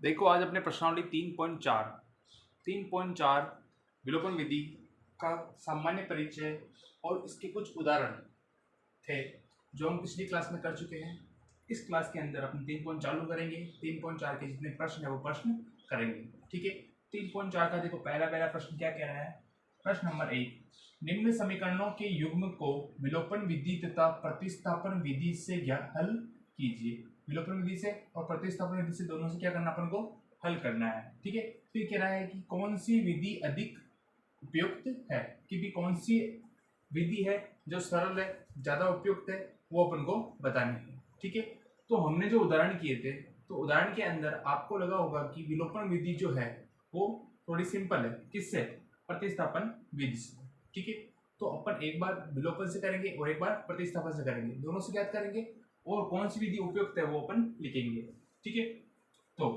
देखो आज अपने प्रश्नावली 3.4 विलोपन विधि का सामान्य परिचय और इसके कुछ उदाहरण थे जो हम पिछली क्लास में कर चुके हैं। इस क्लास के अंदर अपन 3 चालू करेंगे। 3.4 के जितने प्रश्न है वो प्रश्न करेंगे। ठीक है, 3.4 का देखो पहला प्रश्न क्या कह रहा है। प्रश्न नंबर 1, निम्न समीकरणों के युग्म को विलोपन विधि तथा प्रतिस्थापन विधि से हल कीजिए। विलोपन विधि से और प्रतिस्थापन विधि से दोनों से क्या करना अपन को हल करना है। ठीक है, फिर कह रहा है कि कौन सी विधि अधिक उपयुक्त है, कि भी कौन सी विधि है जो सरल है, ज्यादा उपयुक्त है, वो अपन को बतानी है। ठीक है, तो हमने जो उदाहरण किए थे तो उदाहरण के अंदर आपको लगा होगा कि विलोपन विधि जो है वो थोड़ी सिंपल है। किससे? प्रतिस्थापन विधि से। ठीक है, तो अपन एक बार विलोपन से करेंगे और एक बार प्रतिस्थापन से करेंगे, दोनों से ज्ञात करेंगे और कौन सी विधि उपयुक्त है वो अपन लिखेंगे। ठीक है, तो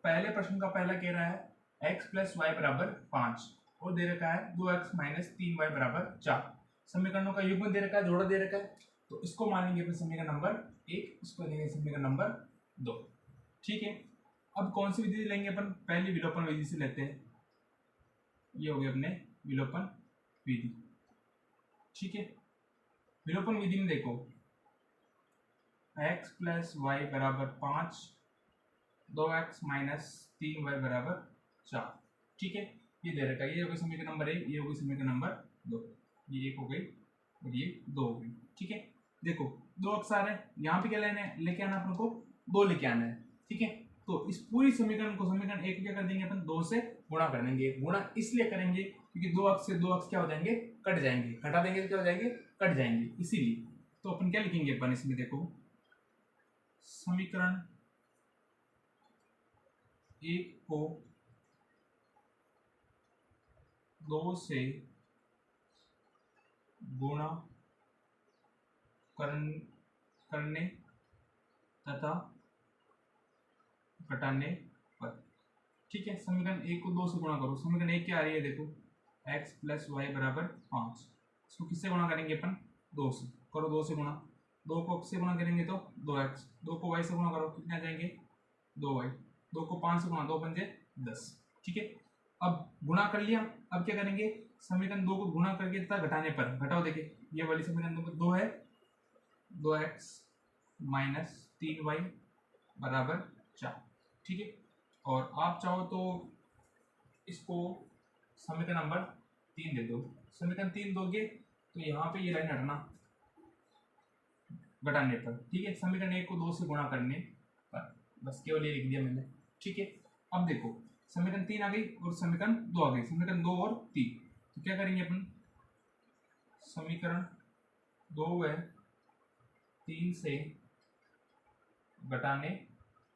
पहले प्रश्न का पहला कह रहा है x प्लस वाई बराबर 5 और दे रखा है 2x माइनस 3y बराबर 4। समीकरणों का युग्म दे रखा है, जोड़ा दे रखा है, तो इसको मानेंगे अपने समीकरण नंबर 1, इसको लेंगे समीकरण नंबर 2। ठीक है, अब कौन सी विधि लेंगे अपन? पहली विलोपन विधि से लेते हैं। ये हो गया अपने विलोपन विधि। ठीक है, विलोपन विधि में देखो x प्लस वाई बराबर 5, 2x माइनस 3y बराबर 4। ठीक है, ये दे रखा है। ये हो गई समीकरण नंबर 1, ये हो गई समीकरण नंबर 2। ये 1 हो गई और ये 2 हो गई। ठीक है, देखो 2 अक्स आ रहे हैं, यहाँ पे क्या लेके आना अपन को 2 लेके आना है। ठीक है, तो इस पूरी समीकरण को समीकरण 1 क्या कर देंगे अपन 2 से गुणा कर देंगे। गुणा इसलिए करेंगे क्योंकि 2 अक्स से 2 अक्स क्या हो जाएंगे, कट जाएंगे। घटा देंगे तो क्या हो जाएंगे, कट जाएंगे, इसीलिए। तो अपन क्या लिखेंगे अपन इसमें, देखो समीकरण 1 को 2 से गुणा करने तथा घटाने पर। ठीक है, समीकरण 1 को 2 से गुणा करो। समीकरण 1 क्या आ रही है, देखो x प्लस वाई बराबर 5। इसको किससे गुणा करेंगे अपन? 2 से। करो 2 से गुणा। 2 को x से गुणा करेंगे तो 2x। 2 को y से गुणा करो, कितने आ जाएंगे 2y। 2 को 5 से गुणा, 2 पंजे 10। ठीक है, अब गुणा कर लिया। अब क्या करेंगे, समीकरण 2 को गुणा करके तथा घटाने पर। घटाओ, देखिए ये वाली समीकरण 2 है, 2x माइनस 3y बराबर 4। ठीक है, और आप चाहो तो इसको समीकरण नंबर 3 दे दो। समीकरण 3 दोगे तो यहाँ पे ये लाइन हटना घटाने पर। ठीक है, समीकरण 1 को 2 से गुणा करने पर, बस केवल ये लिख दिया मैंने। ठीक है, अब देखो समीकरण 3 आ गई और समीकरण 2 आ गई। समीकरण 2 और 3, तो क्या करेंगे अपन, समीकरण 2 व 3 से घटाने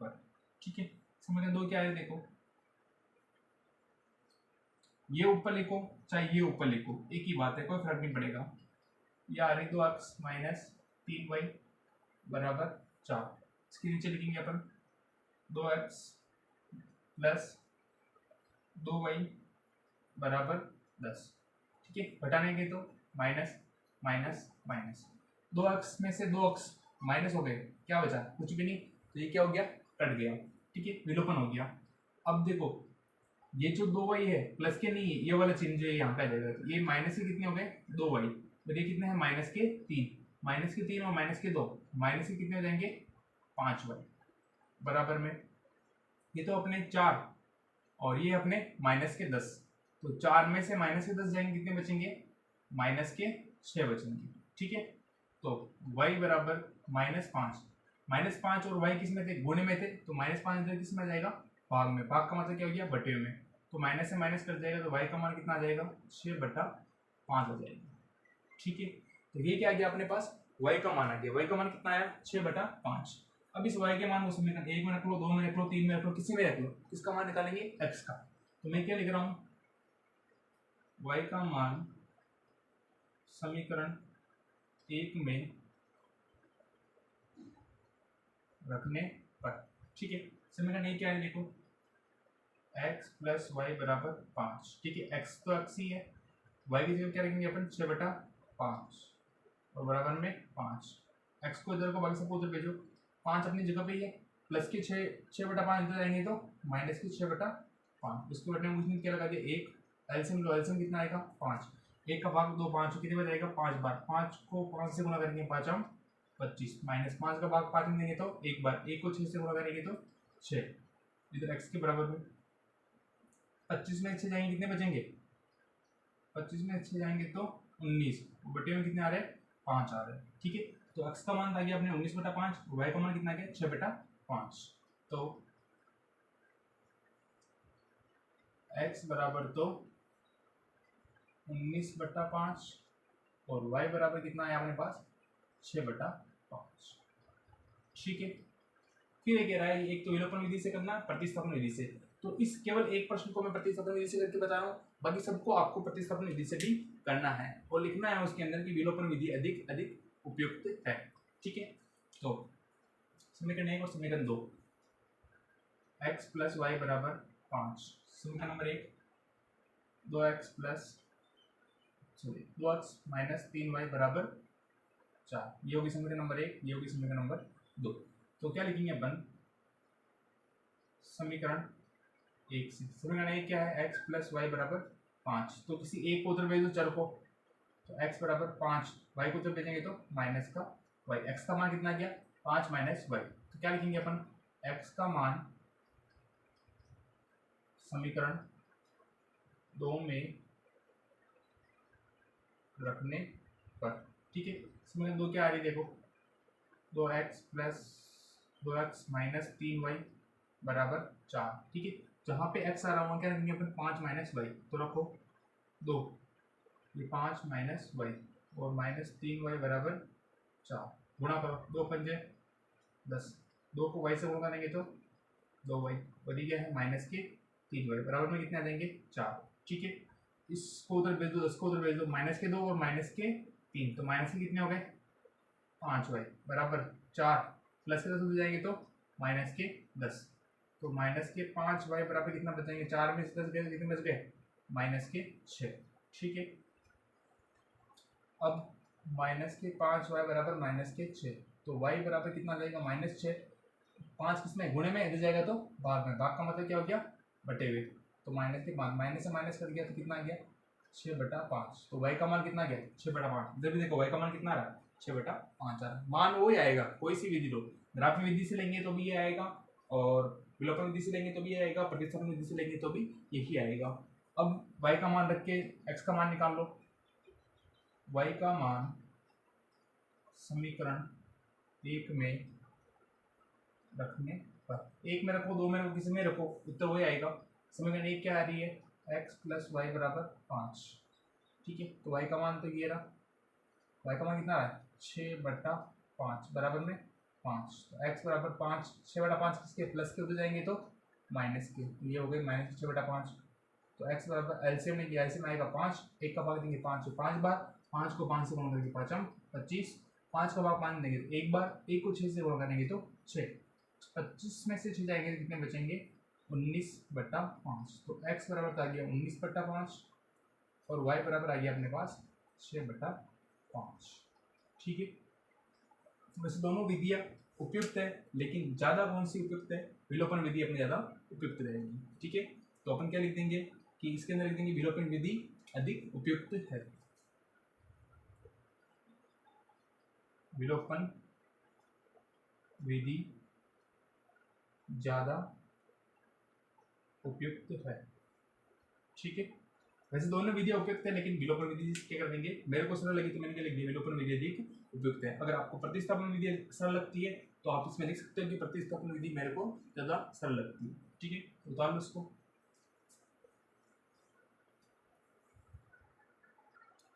पर। ठीक है, समीकरण 2 क्या है, देखो ये ऊपर लिखो चाहे ये ऊपर लिखो, एक ही बात है, कोई फर्क नहीं पड़ेगा। ये आ रही 2x माइनस 3y बराबर 4। इसके नीचे लिखेंगे अपन 2x प्लस 2y बराबर 10। ठीक है, घटाने के तो माइनस माइनस माइनस, 2x में से 2x माइनस हो गए, क्या बचा, कुछ भी नहीं। तो ये क्या हो गया, कट गया। ठीक है, विलोपन हो गया। अब देखो ये जो 2y है प्लस के नहीं है, ये वाला चिन्ह जो है यहाँ पे आ जाएगा। ये माइनस के कितने हो गए 2y, और ये कितने हैं माइनस के 3। माइनस के 3 और माइनस के 2, माइनस के कितने हो जाएंगे 5y बराबर में। ये तो अपने 4 और ये अपने माइनस के 10, तो 4 में से माइनस के 10 जाएंगे, कितने बचेंगे माइनस के 6 बचेंगे। ठीक है, तो y बराबर -5। -5 और y किस में थे, गुणे में थे, तो -5 किस में आ जाएगा, भाग में। भाग का मतलब क्या हो गया, बटे में। तो माइनस से माइनस कर जाएगा तो y का मान कितना आ जाएगा 6/5 आ जाएगा। ठीक है, तो ये क्या आ गया अपने पास, y का मान आ गया। y का मान कितना आया 6/5। अब इस y के मान को समीकरण 1 में रख लो, 2 में रख लो, 3 में रख लो, किसी में रख लो। किसका मान निकालेंगे, x का। तो मैं क्या लिख रहा हूँ, y का मान समीकरण 1 में रखने पर। ठीक है, समीकरण 1 क्या है, देखो x प्लस वाई बराबर 5। ठीक है, x तो x ही है, y की जगह क्या रखेंगे अपन 6/5 और बराबर में 5। x को इधर को बाकी सबको उधर भेजो, 5 अपनी जगह पे ही है, प्लस के 6/5 इधर जाएंगे तो माइनस के 6/5। उसके बटे में कुछ क्या लगा दिया, एक एलसीएम लो, एलसीएम कितना आएगा 5, एक का भाग 2 5 कितने बार जाएगा 5 बार, 5 को 5 से गुणा करेंगे 5 हम 25, माइनस 5 का भाग 5 में देंगे तो एक बार, एक को 6 से गुणा करेंगे तो 6, इधर x के बराबर में 25 में 6 जाएंगे कितने बचेंगे, 25 में 6 जाएंगे तो 19, बटे में कितने आ रहे हैं 5 आ रहे हैं। ठीक है, तो x का मान आ गया अपने 19/5, y का मान कितना आ गया 6/5। तो x बराबर तो 19/5 और y बराबर कितना है अपने पास 6/5। ठीक है, फिर ये कह रहा है एक तो विलोपन विधि से करना, प्रतिस्थापन विधि से। तो इस केवल एक प्रश्न को मैं प्रतिस्थापन विधि से करके बता रहा हूँ, बाकी सबको आपको प्रतिस्थापन विधि से भी करना है और लिखना है उसके अंदर कि विलोपन विधि अधिक अधिक उपयुक्त है। ठीक है, तो समीकरण 1 और समीकरण 2, x + y = 5। समीकरण नंबर 1 2x - 3y = 4, ये होगी समीकरण नंबर 1, ये होगी समीकरण नंबर 2। तो क्या लिखेंगे अपन समीकरण 1 से, समीकरण 1 क्या है x + y = 5, तो किसी एक को उधर भेज दो चर को, तो x = 5, y को उधर भेजेंगे तो माइनस का y, x का मान कितना गया 5 - y, तो क्या लिखेंगे अपन x का मान समीकरण 2 में रखने पर। ठीक है, समीकरण 2 क्या आ रही है देखो, 2x - 3y = 4। ठीक है, जहाँ पे x आ रहा है क्या रखेंगे अपन 5 - y, तो रखो 2, ये 5 - y और -3y = 4, गुणा करो 2 पंजे 10, 2 को y से गुणा करेंगे तो 2y, बड़ी क्या है -3y, बराबर में कितने आ जाएंगे 4। ठीक है, इसको उधर भेज दो, 10 को उधर भेज दो, -2 और -3, तो माइनस के कितने हो गए 5y बराबर 4, प्लस के 10 उधर जाएंगे तो -10, तो -5y बराबर कितना बचेंगे, 4 में से 10 गए कितने बच गए -6। ठीक है, अब -5y = -6, तो y बराबर कितना आ जाएगा -6, 5 किसमें गुणे में, इधर जाएगा तो भाग में, भाग का मतलब क्या हो गया बटे हुए, तो -5 माइनस से माइनस कर गया तो कितना आ गया 6/5, तो y का मान कितना आ गया 6/5। इधर भी देखो y का मान कितना आ रहा है 6/5 आ रहा है, मान वही आएगा, कोई सी विधि लो, ग्राफी विधि से लेंगे तो भी ये आएगा और विलोपन विधि से लेंगे तो भी आएगा, प्रतिस्थापन विधि से लेंगे तो भी यही आएगा। अब y का मान रख के x का मान निकाल लो, y का मान समीकरण 1 में रखने पर, 1 में रखो 2 में रखो किसी में रखो उत्तर वही आएगा। समीकरण 1 क्या आ रही है x + y = 5। ठीक है, तो y का मान तो ये रहा, y का मान कितना है 6/5 बराबर में 5, तो x = 5, 6/5 किसके प्लस के उधर जाएंगे तो माइनस के, तो ये हो गए -6/5, तो x बराबर एलसीएम नहीं किया, एलसीएम आएगा 5, एक का भाग देंगे 5 5 बार, 5 को 5 से गुणा करेंगे 5 हम 25, 5 का भाग 5 देंगे तो एक बार, एक को 6 से गुणा करेंगे तो 6, 25 में से 6 जाएंगे तो कितने बचेंगे 19/5, तो x बराबर आ गया 19/5 और y बराबर आ गया अपने पास 6/5। ठीक है, वैसे दोनों विधियाँ उपयुक्त है, लेकिन ज़्यादा कौन सी उपयुक्त है, विलोपन विधि अपनी ज़्यादा उपयुक्त रहेगी। ठीक है, तो अपन क्या लिख देंगे कि इसके अंदर लिख देंगे विलोपन विधि अधिक उपयुक्त है, विलोपन विधि ज़्यादा उपयुक्त है। ठीक है, वैसे दोनों विधियाँ उपयुक्त है, लेकिन विलोपन विधि क्या कर देंगे, मेरे को सरल लगी तो मैंने क्या लिख दिया विलोपन विधि अधिक उपयुक्त है। अगर आपको प्रतिस्थापन विधि सरल लगती है तो आप इसमें लिख सकते हो कि प्रतिस्थापन विधि मेरे को ज़्यादा सरल लगती है। ठीक है, उतार लो इसको।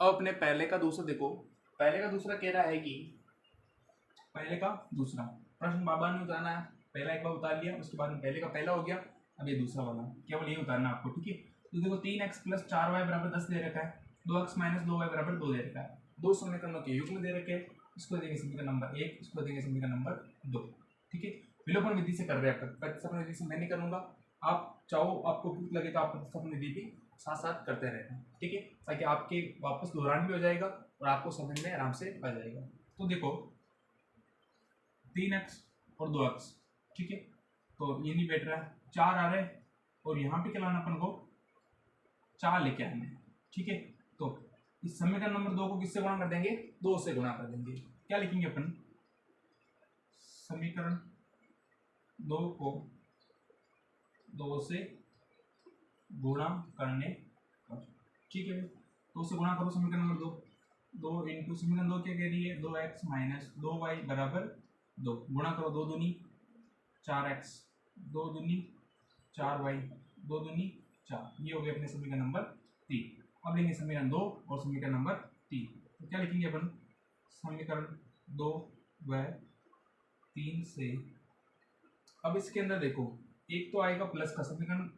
अब अपने पहले का दूसरा देखो, पहले का दूसरा कह रहा है कि पहले का दूसरा प्रश्न बाबा ने उतारना है, पहला एक बार उतार लिया, उसके बाद में पहले का पहला हो गया, अब ये दूसरा वाला केवल ये उतारना आपको। ठीक है, तो देखो 3x + 4y = 10 दे रखा है, 2x - 2y = 2 दे रखा है, दो समीकरणों के युग्म दे रखे हैं, इसको देंगे समीकरण नंबर 1, इसको देंगे समीकरण नंबर 2। ठीक है, विलोपन विधि से कर रहे हैं, प्रतिस्थापन विधि से मैं नहीं करूँगा, आप चाहो आपको भूख लगे तो आप प्रतिस्थापन विधि भी साथ साथ करते रहना। ठीक है, ताकि आपके वापस दोहरान भी हो जाएगा और आपको समझ में आराम से आ जाएगा। तो देखो 3x और 2x, ठीक है, तो ये नहीं बैठ रहा है, 4 आ रहे हैं और यहाँ पे क्या लाना अपन को 4 लेके आएंगे। ठीक है, तो इस समीकरण नंबर 2 को किससे गुणा कर देंगे, 2 से गुणा कर देंगे। क्या लिखेंगे अपन, समीकरण 2 को 2 से गुणा करने पर। ठीक है, 2 से गुणा करो समीकरण नंबर 2, 2 इंटू समीकरण 2 क्या कह रही है, 2x माइनस 2y बराबर 2, गुणा करो 2 दूनी 4x, 2 दूनी 4y, 2 दूनी 4, ये हो गया अपने समीकरण नंबर 3। अब लेंगे समीकरण 2 और समीकरण नंबर 3, तो क्या लिखेंगे अपन, समीकरण 2 व 3 से, अब इसके अंदर देखो एक तो आएगा प्लस का समीकरण,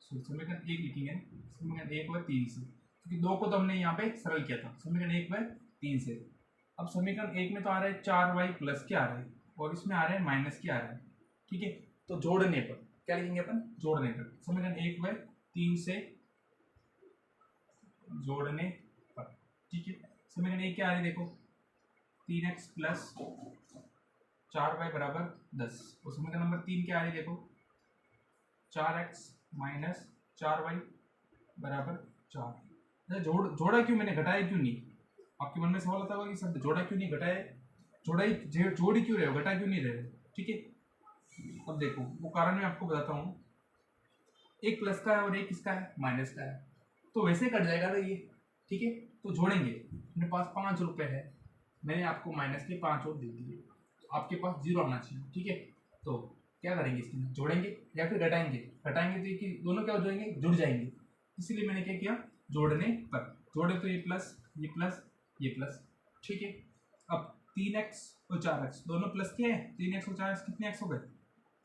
समीकरण 1 लिखेंगे, समीकरण 1 व 3 से, क्योंकि 2 को तो हमने यहाँ पे सरल किया था, समीकरण 1 व 3 से। अब समीकरण 1 में तो आ रहा है 4y प्लस के आ रहा है और इसमें आ रहा है माइनस के आ रहा है। ठीक है, तो जोड़ने पर क्या लिखेंगे अपन, जोड़ने पर समीकरण 1 व 3 से जोड़ने पर। ठीक है, समीकरण 1 क्या आ रही है देखो, 3x प्लस 4y बराबर 10, और समीकरण नंबर 3 क्या आ रही है देखो, 4x माइनस 4y बराबर 4। जोड़ा क्यों मैंने, घटाया क्यों नहीं, आपके मन में सवाल आता होगा कि सर जोड़ा क्यों नहीं, घटाया, जोड़ी क्यों रहे हो, घटा क्यों नहीं रहे हो। ठीक है, अब देखो वो कारण मैं आपको बताता हूँ, एक प्लस का है और एक इसका है माइनस का है, तो वैसे कट जाएगा ना ये। ठीक है, तो जोड़ेंगे, मेरे पास 5 रुपये है, मैंने आपको माइनस के 5 और दे दिए, तो आपके पास 0 आना चाहिए। ठीक है, तो क्या करेंगे, इसके अंदर जोड़ेंगे या फिर घटाएंगे, घटाएंगे तो ये दोनों क्या हो जाएंगे, जुड़ जाएंगे, इसीलिए मैंने क्या किया, जोड़ने पर, जोड़े तो ये प्लस ये प्लस ये प्लस। ठीक है, अब 3x और 4x दोनों प्लस के हैं, 3x और 4x कितने x हो गए,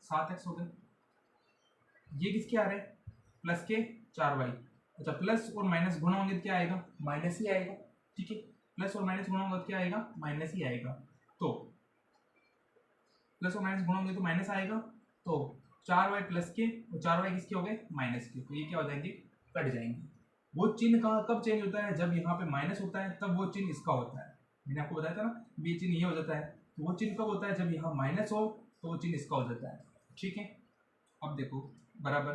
7x हो गए। ये किसके आ रहे हैं, प्लस के 4y, अच्छा प्लस और माइनस गुणा होंगे तो क्या आएगा, माइनस ही आएगा। ठीक है, प्लस और माइनस गुणा होगा तो क्या आएगा, माइनस ही आएगा, तो प्लस और माइनस गुणा होंगे तो माइनस आएगा, तो 4y प्लस के और 4y किसके हो गए, माइनस के, तो ये क्या हो जाएंगे, कट जाएंगे। वो चिन्ह कहाँ कब चेंज होता है, जब यहाँ पे माइनस होता है तब वो चिन्ह इसका होता है, मैंने आपको बताया था ना, ये चिन्ह ये हो जाता है, तो वो चिन्ह कब होता है, जब यहाँ माइनस हो तो वो चिन्ह इसका हो जाता है। ठीक है, अब देखो बराबर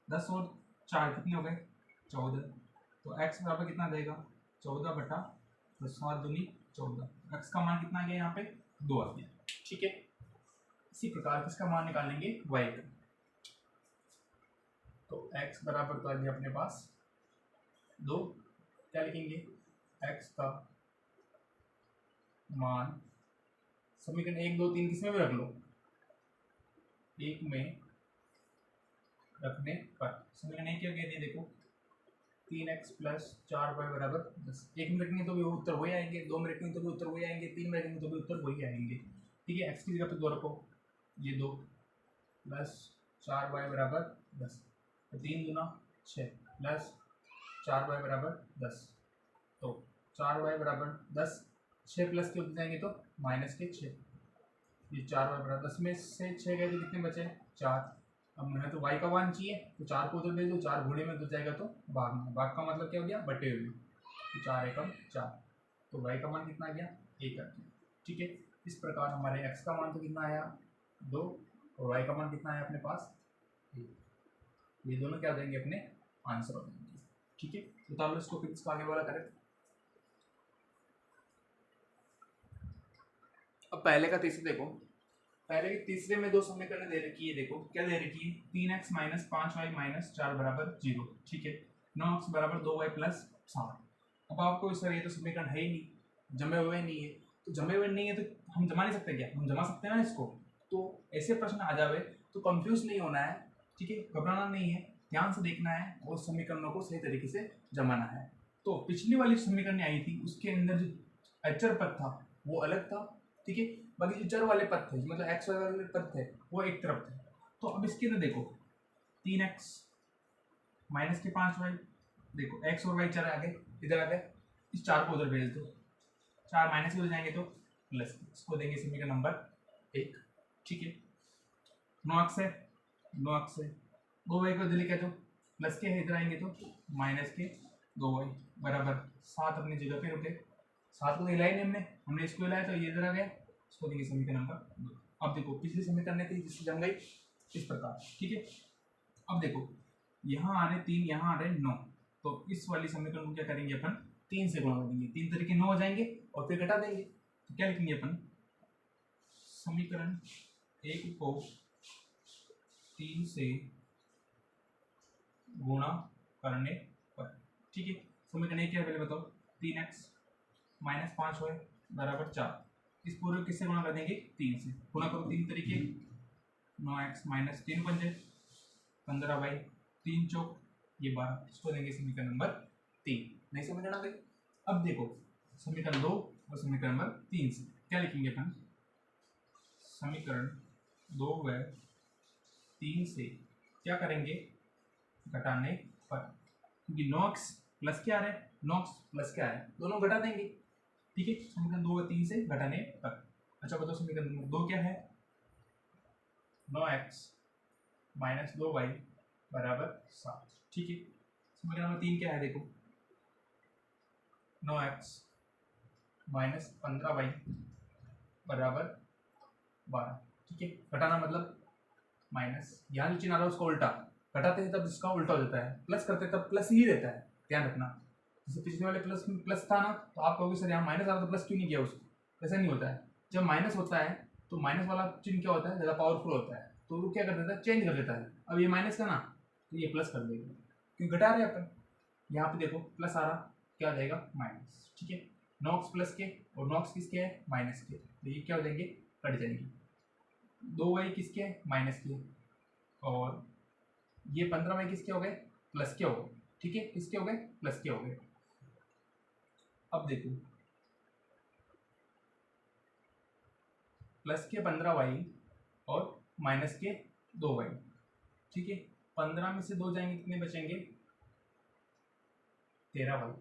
10 और 4 कितने हो गए, 14, तो x बराबर कितना देगा, 14 बटा 7 दूनी 14, x का मान कितना आ गया यहाँ पे, 2 आ गया। ठीक है, इसी प्रकार किसका मान निकालेंगे, y का, तो x बराबर तो आ गया अपने पास 2, क्या लिखेंगे, x का मान, समीकरण 1 2 3 किसमें भी रख लो, 1 में रखने पर समीकरण 1 क्या कहती है देखो, 3x प्लस 4y बराबर 10, 1 में रखेंगे तो भी उत्तर वही आएंगे, 2 में रखेंगे तो भी उत्तर वही आएंगे, 3 में रखेंगे तो भी उत्तर वही आएंगे। ठीक है, x की जगह पे 2 रखो, ये 2 प्लस 4y बराबर 10, तो 3 दूना 6 प्लस 4y बराबर 10, तो 4y बराबर 10, 6 प्लस के उतर जाएंगे तो माइनस के 6, ये 4y बराबर 10 में से 6 गए तो कितने बचे, 4। अब हमें तो y का मान चाहिए, तो 4 को उधर भेज दो, 4 गुणे में उतर जाएगा तो भाग में, भाग का मतलब क्या हो गया, बटे हुए, तो 4 एकम 4, तो y का मान कितना आ गया, 1 आ गया। ठीक है, इस प्रकार हमारे x का मान तो कितना आया, 2, और y का मान कितना आया अपने पास, 1, ये दोनों क्या हो जाएंगे, अपने आंसर हो जाएंगे। ठीक है, बता लो इसको, फिर इसको आगे वाला करें। अब पहले का तीसरे देखो, पहले के तीसरे में 2 समीकरण दे रखी है, देखो क्या दे रखी है, 3x माइनस 5y माइनस 4 बराबर 0। ठीक है, 9x बराबर 2y प्लस 7। अब आपको सर ये तो समीकरण है ही नहीं, जमे हुए नहीं है, तो जमे हुए नहीं है तो हम जमा नहीं सकते क्या, हम जमा सकते हैं ना इसको, तो ऐसे प्रश्न आ जावे तो कंफ्यूज नहीं होना है। ठीक है, घबराना नहीं है, ध्यान से देखना है और समीकरणों को सही तरीके से जमाना है। तो पिछली वाली समीकरण आई थी उसके अंदर जो अचर पद था वो अलग था। ठीक है, बाकी जो चर वाले पद थे, मतलब x वाले पद थे, वो एक तरफ थे। तो अब इसके अंदर देखो 3x माइनस के 5y, देखो x और y चर आ गए, इधर आ गए, इस 4 को उधर भेज दो, 4 माइनस हो जाएंगे तो प्लस, इसको देंगे समीकरण नंबर 1। ठीक है, 9x है, 9x है, 2y को दिल्ली क्या, तो प्लस के है, इधर आएंगे तो माइनस के 2y बराबर 7 अपनी जगह पे रुके, 7 को हिलाया नहीं हमने इसको हिलाया तो ये इधर आ गया, इसको देंगे समीकरण नंबर 2। अब देखो पिछले समीकरण थी जिससे जम गई इस प्रकार, ठीक है। अब देखो यहाँ आ रहे 3, यहाँ आ रहे 9, तो इस वाली समीकरण को क्या करेंगे अपन 3 से गुणा कर देंगे, 3 तरीके 9 हो जाएंगे और फिर घटा देंगे। तो क्या लिखेंगे अपन, समीकरण 1 को 3 से गुणा करने पर, ठीक है। समीकरण 1 क्या है पहले बताओ, 3x माइनस 5 y बराबर 4, इस पूरे को किससे गुणा कर देंगे 3 से, गुणा करो 3 तरीके, 9x माइनस 3 पंजे 15y 3 चौक ये 12, इसको देंगे समीकरण नंबर 3। नई समीकरण आ गई। अब देखो समीकरण 2 और समीकरण नंबर 3 से क्या लिखेंगे अपन, समीकरण 2 व 3 से क्या करेंगे घटाने पर, क्योंकि 9x प्लस क्या आ रहा है, 9x प्लस क्या है, दोनों घटा देंगे, ठीक है। समीकरण 2 व 3 से घटाने पर। अच्छा बताओ समीकरण नंबर 2 क्या है, 9x माइनस 2y बराबर 7, ठीक है। समीकरण नंबर 3 क्या है देखो, 9x माइनस 15y बराबर 12, ठीक है। घटाना मतलब माइनस, यहाँ जो चिन्ह आ रहा है उसका उल्टा, घटाते हैं तब इसका उल्टा हो जाता है, प्लस करते हैं तब प्लस ही रहता है, ध्यान रखना। जैसे पिछले वाले प्लस में प्लस था ना, तो आप कहोगे सर यहाँ माइनस आ रहा तो प्लस क्यों नहीं किया उसको, ऐसा नहीं होता है। जब माइनस होता है तो माइनस वाला चिन्ह क्या होता है, ज़्यादा पावरफुल होता है, तो वो क्या कर देता है, चेंज कर देता है। अब ये माइनस का ना, तो ये प्लस कर देगा, क्यों घटा रहे हैं अपन। यहाँ पे देखो प्लस आ रहा, क्या आ जाएगा माइनस, ठीक है। 9x प्लस के और 9x किसके है माइनस के, तो ये क्या हो जाएंगे कट जाएंगे। 2y किसके है माइनस के, और ये 15y किसके हो गए प्लस के हो गए, ठीक है। किसके हो गए प्लस के हो गए। अब देखो प्लस के 15y और माइनस के 2y, ठीक है। 15 में से 2 जाएंगे कितने बचेंगे 13y,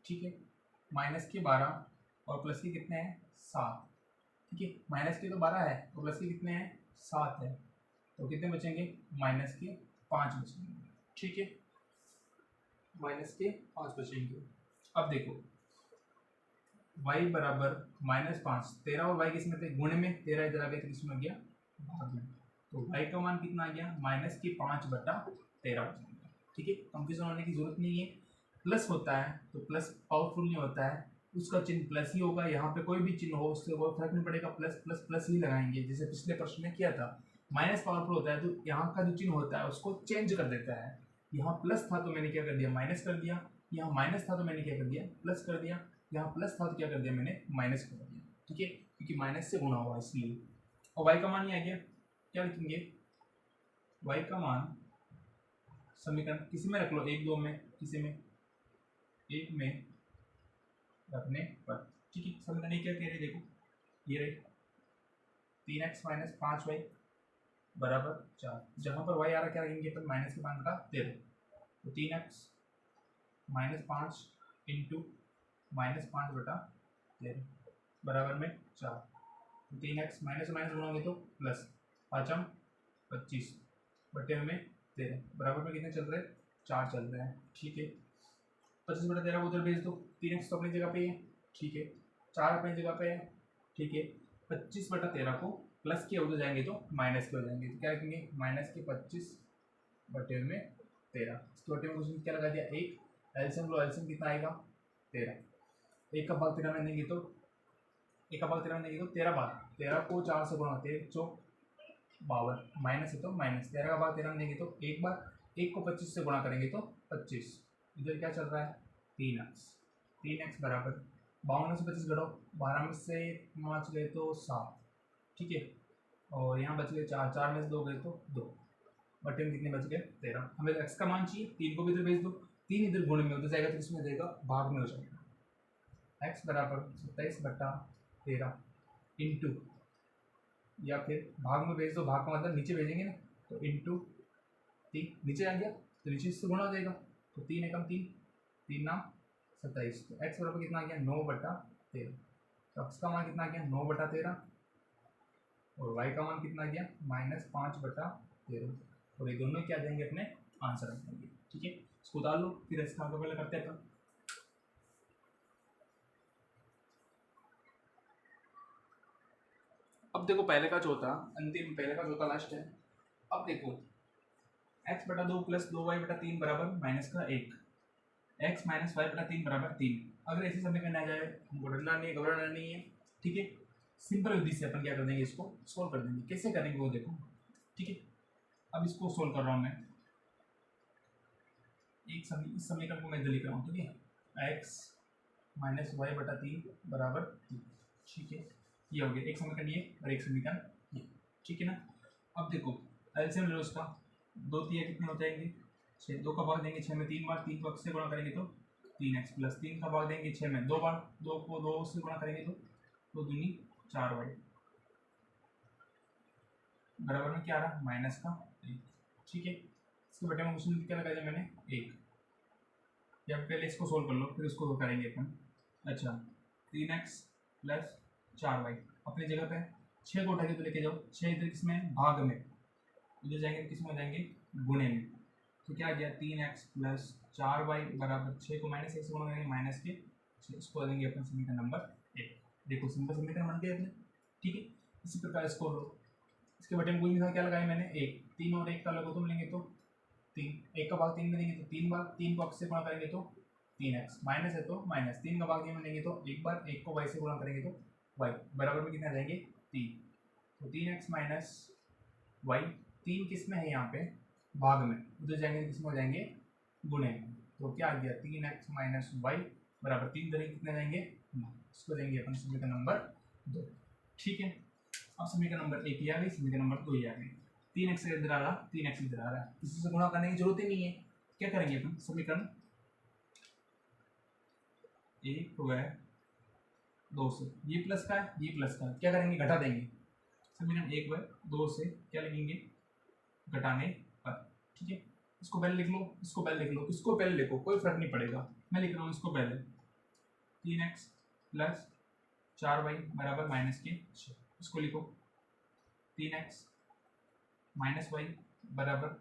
ठीक है। माइनस के 12 और प्लस के कितने हैं 7, ठीक है। माइनस के तो 12 है और प्लस के कितने हैं 7 है, तो कितने बचेंगे माइनस के 5 बचेंगे, ठीक है। माइनस के 5 बचेंगे। अब देखो y बराबर -5, 13 और y किस में थे गुण में, 13 इधर आ गया तो किसमें आ गया भाग में, तो y का मान कितना आ गया -5/13 हो जाएगा, ठीक है। कंफ्यूजन होने की जरूरत नहीं है, प्लस होता है तो प्लस पावरफुल नहीं होता है, उसका चिन्ह प्लस ही होगा। यहाँ पे कोई भी चिन्ह हो उससे कोई फर्क नहीं पड़ेगा, प्लस प्लस प्लस ही लगाएंगे, जैसे पिछले प्रश्न में किया था। माइनस पावरफुल होता है तो यहाँ का जो चिन्ह होता है उसको चेंज कर देता है। यहाँ प्लस था तो मैंने क्या कर दिया माइनस कर दिया, यहाँ माइनस था तो मैंने क्या कर दिया प्लस कर दिया, यहाँ प्लस था तो क्या कर दिया मैंने माइनस कर दिया, ठीक है, क्योंकि माइनस से गुणा हुआ इसलिए। और y का मान ही आ गया, क्या लिखेंगे y का मान समीकरण किसी में रख लो, 1 2 में, किसी में 1 में रखने पर, ठीक है। समीकरण क्या कह रहे देखो, ये रहे 3x माइनस 5y बराबर 4, जहाँ पर y आ रहा क्या रहेंगे अपन माइनस के 5/13, तो 3x माइनस 5 इंटू -5/13 बराबर में 4, तो 3x माइनस माइनस गुणोगे तो प्लस 5 25 बटे में 13 बराबर में कितने चल रहे हैं 4 चल रहे हैं, ठीक है। 25/13 को उधर भेज दो, 3x तो अपनी जगह पे है, ठीक है, 4 अपनी जगह पे है, ठीक है। 25/13 को प्लस के उधर जाएंगे तो माइनस के हो जाएंगे, तो क्या लिखेंगे -25/13, इसके बटे में कुछ क्या लगा दिया 1, एलसीएम लो, एलसीएम कितना आएगा 13, 1 का भाग 13 में देंगे तो 13 बार, 13 को 4 से गुणा 13 चौक 52, माइनस है तो माइनस, 13 का भाग 13 में देंगे तो 1 बार, 1 को 25 से गुणा करेंगे तो 25, इधर क्या चल रहा है 3x बराबर 52 में से 25 घटाओ, 12 में से 5 गए तो 7, ठीक है, और यहाँ बच गए 4, 4 में से 2 गए तो 2, बटे में कितने बच गए 13। हमें x का मान चाहिए, 3 को भी इधर भेज दो, 3 इधर गुण में उधर जाएगा तो किसमें देगा भाग में हो जाएगा, x बराबर 27/13 इंटू, या फिर भाग में भेज दो, भाग का मतलब नीचे भेजेंगे ना, तो इंटू 3 नीचे आ गया तो नीचे से गुणा हो जाएगा, तो 3 एकम 3, 3 नाम 27, तो x बराबर कितना आ गया 9/13, तो x का मान कितना आ गया 9/13 और y का मान कितना आ गया -5/13, और ये दोनों क्या देंगे अपने आंसर देंगे, ठीक है। इसको उतार लो, फिर इसका आगे वाला करते हैं अपन। अब देखो पहले का चौथा अंतिम, पहले का चौथा लास्ट है। अब देखो x बटा 2 प्लस 2y बटा 3 बराबर माइनस का 1, x माइनस वाई बटा 3 बराबर 3। अगर ऐसे समीकरण आ जाए हमको डरना नहीं है, घबराना नहीं है, ठीक है। सिंपल विधि से अपन क्या कर देंगे, इसको सोल्व कर देंगे। कैसे करेंगे वो देखो, ठीक है। अब इसको सोल्व कर रहा हूँ मैं, इस समीकरण को मैं इधर लिख रहा हूँ, ठीक है। x माइनस वाई बटा 3 बराबर 3, ठीक है। ये हो गया एक समीकरण ये और एक समीकरण ये, ठीक है ना। अब देखो एलसीएम ले लो इसका, 2 3 कितने हो जाएंगे 6, 2 का भाग देंगे 6 में 3 बार, 3 को x से गुणा करेंगे तो 3x प्लस 3 का भाग देंगे 6 में 2 बार, 2 को 2 से गुणा करेंगे तो 2 दूनी 4y बराबर में क्या आ रहा माइनस का 1, ठीक है। इसके बटे में क्वेश्चन क्या लगाया मैंने 1, या पहले इसको सोल्व कर लो फिर इसको करेंगे अपन। अच्छा 3x प्लस 4y अपनी जगह पे 6 को उठा के तो लेके जाओ, 6 इधर किसमें भाग में, इधर जाएंगे किस में जाएंगे गुणे में, तो क्या आ गया 3x प्लस 4y बराबर 6 को माइनस 1 से गुणा करेंगे माइनस के 6, इसको देंगे अपन समीकरण नंबर 1। देखो सिंपल समीकरण बन गया अपने, ठीक है। इसी प्रकार इसको लो, इसके बटे में कोई नहीं था, क्या लगाया मैंने 1, 3 और 1 का लघुत्तम लेंगे तो 3, 1 का भाग 3 में देंगे तो 3 बार, 3 को x से गुणा करेंगे तो 3x, माइनस है तो माइनस, 3 का भाग में लेंगे तो 1 बार, 1 को y से गुणा करेंगे तो y बराबर में कितने आ जाएंगे 3, तो 3x माइनस y, 3 किस में है यहाँ पे भाग में, उधर जाएंगे किस में हो जाएंगे गुणे में, तो क्या आ गया 3x माइनस वाई बराबर 3 तरह कितने जाएंगे 9, इसको देंगे अपन समीकरण नंबर 2, ठीक है। अब समीकरण नंबर 1 ये आ गई, समीकरण नंबर 2 ये आ गई। 3x इधर आ रहा, 3x इधर आ रहा है, किसी से गुणा करने की जरूरत ही नहीं है। क्या करेंगे अपन समीकरण 1 हो गया 2 से, ये प्लस का है ये प्लस का है, क्या करेंगे घटा देंगे, समीकरण 1 व 2 से क्या लिखेंगे घटाने पर, ठीक है। इसको पहले लिख लो, इसको पहले लिख लो, इसको पहले लिखो, कोई फर्क नहीं पड़ेगा, मैं लिख रहा हूँ इसको पहले 3x प्लस 4y बराबर माइनस के 6, इसको लिखो 3x माइनस वाई बराबर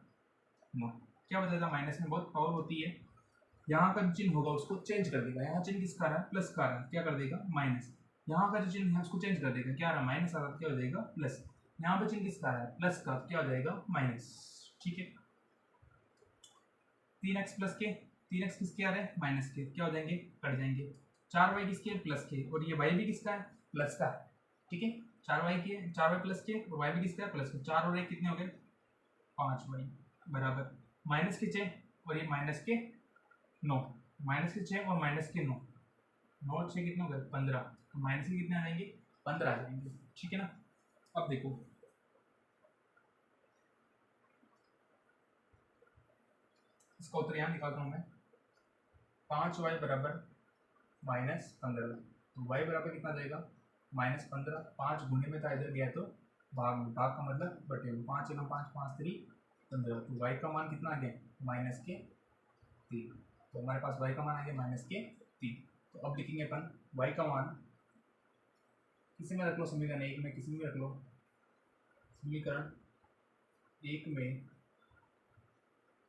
9। क्या बताया था माइनस में बहुत पावर होती है, यहाँ का जो चिन्ह होगा उसको चेंज कर देगा, यहाँ चिन्ह किसका आ रहा है प्लस का आ रहा है, क्या कर देगा माइनस, यहाँ का जो चिन्ह है उसको चेंज कर देगा, क्या आ रहा है माइनस आ रहा है, क्या हो जाएगा प्लस, यहाँ पे चिन्ह किसका आ रहा है प्लस का, क्या हो जाएगा माइनस, ठीक है। 3x प्लस के, 3x किसके आ रहे हैं माइनस के, क्या हो जाएंगे कट जाएंगे, 4y किसके प्लस के, और ये y भी किसका है प्लस का, ठीक है। 4y के 4y प्लस के और y भी किसका है प्लस का, 4 और 1 कितने हो गए 5y बराबर माइनस के 6 और ये माइनस के 9, माइनस के 6 और माइनस के 9, 9 6 कितने हो गए 15, तो माइनस के कितने आ जाएंगे 15 आ जाएंगे, ठीक है ना। अब देखो इसका उत्तर यहाँ निकालता हूँ मैं, 5y बराबर माइनस 15, तो y बराबर कितना जाएगा -15, 5 गुने में था इधर गया तो भाग में, भाग का मतलब बटे में, 5 एकम 5 5 3 15, तो y का मान कितना आ गया माइनस के 3, तो हमारे पास y का मान आ गया माइनस के 3। तो अब लिखेंगे अपन y का मान, किसी में रख लो समीकरण 1 में, किसी में रख लो समीकरण 1 में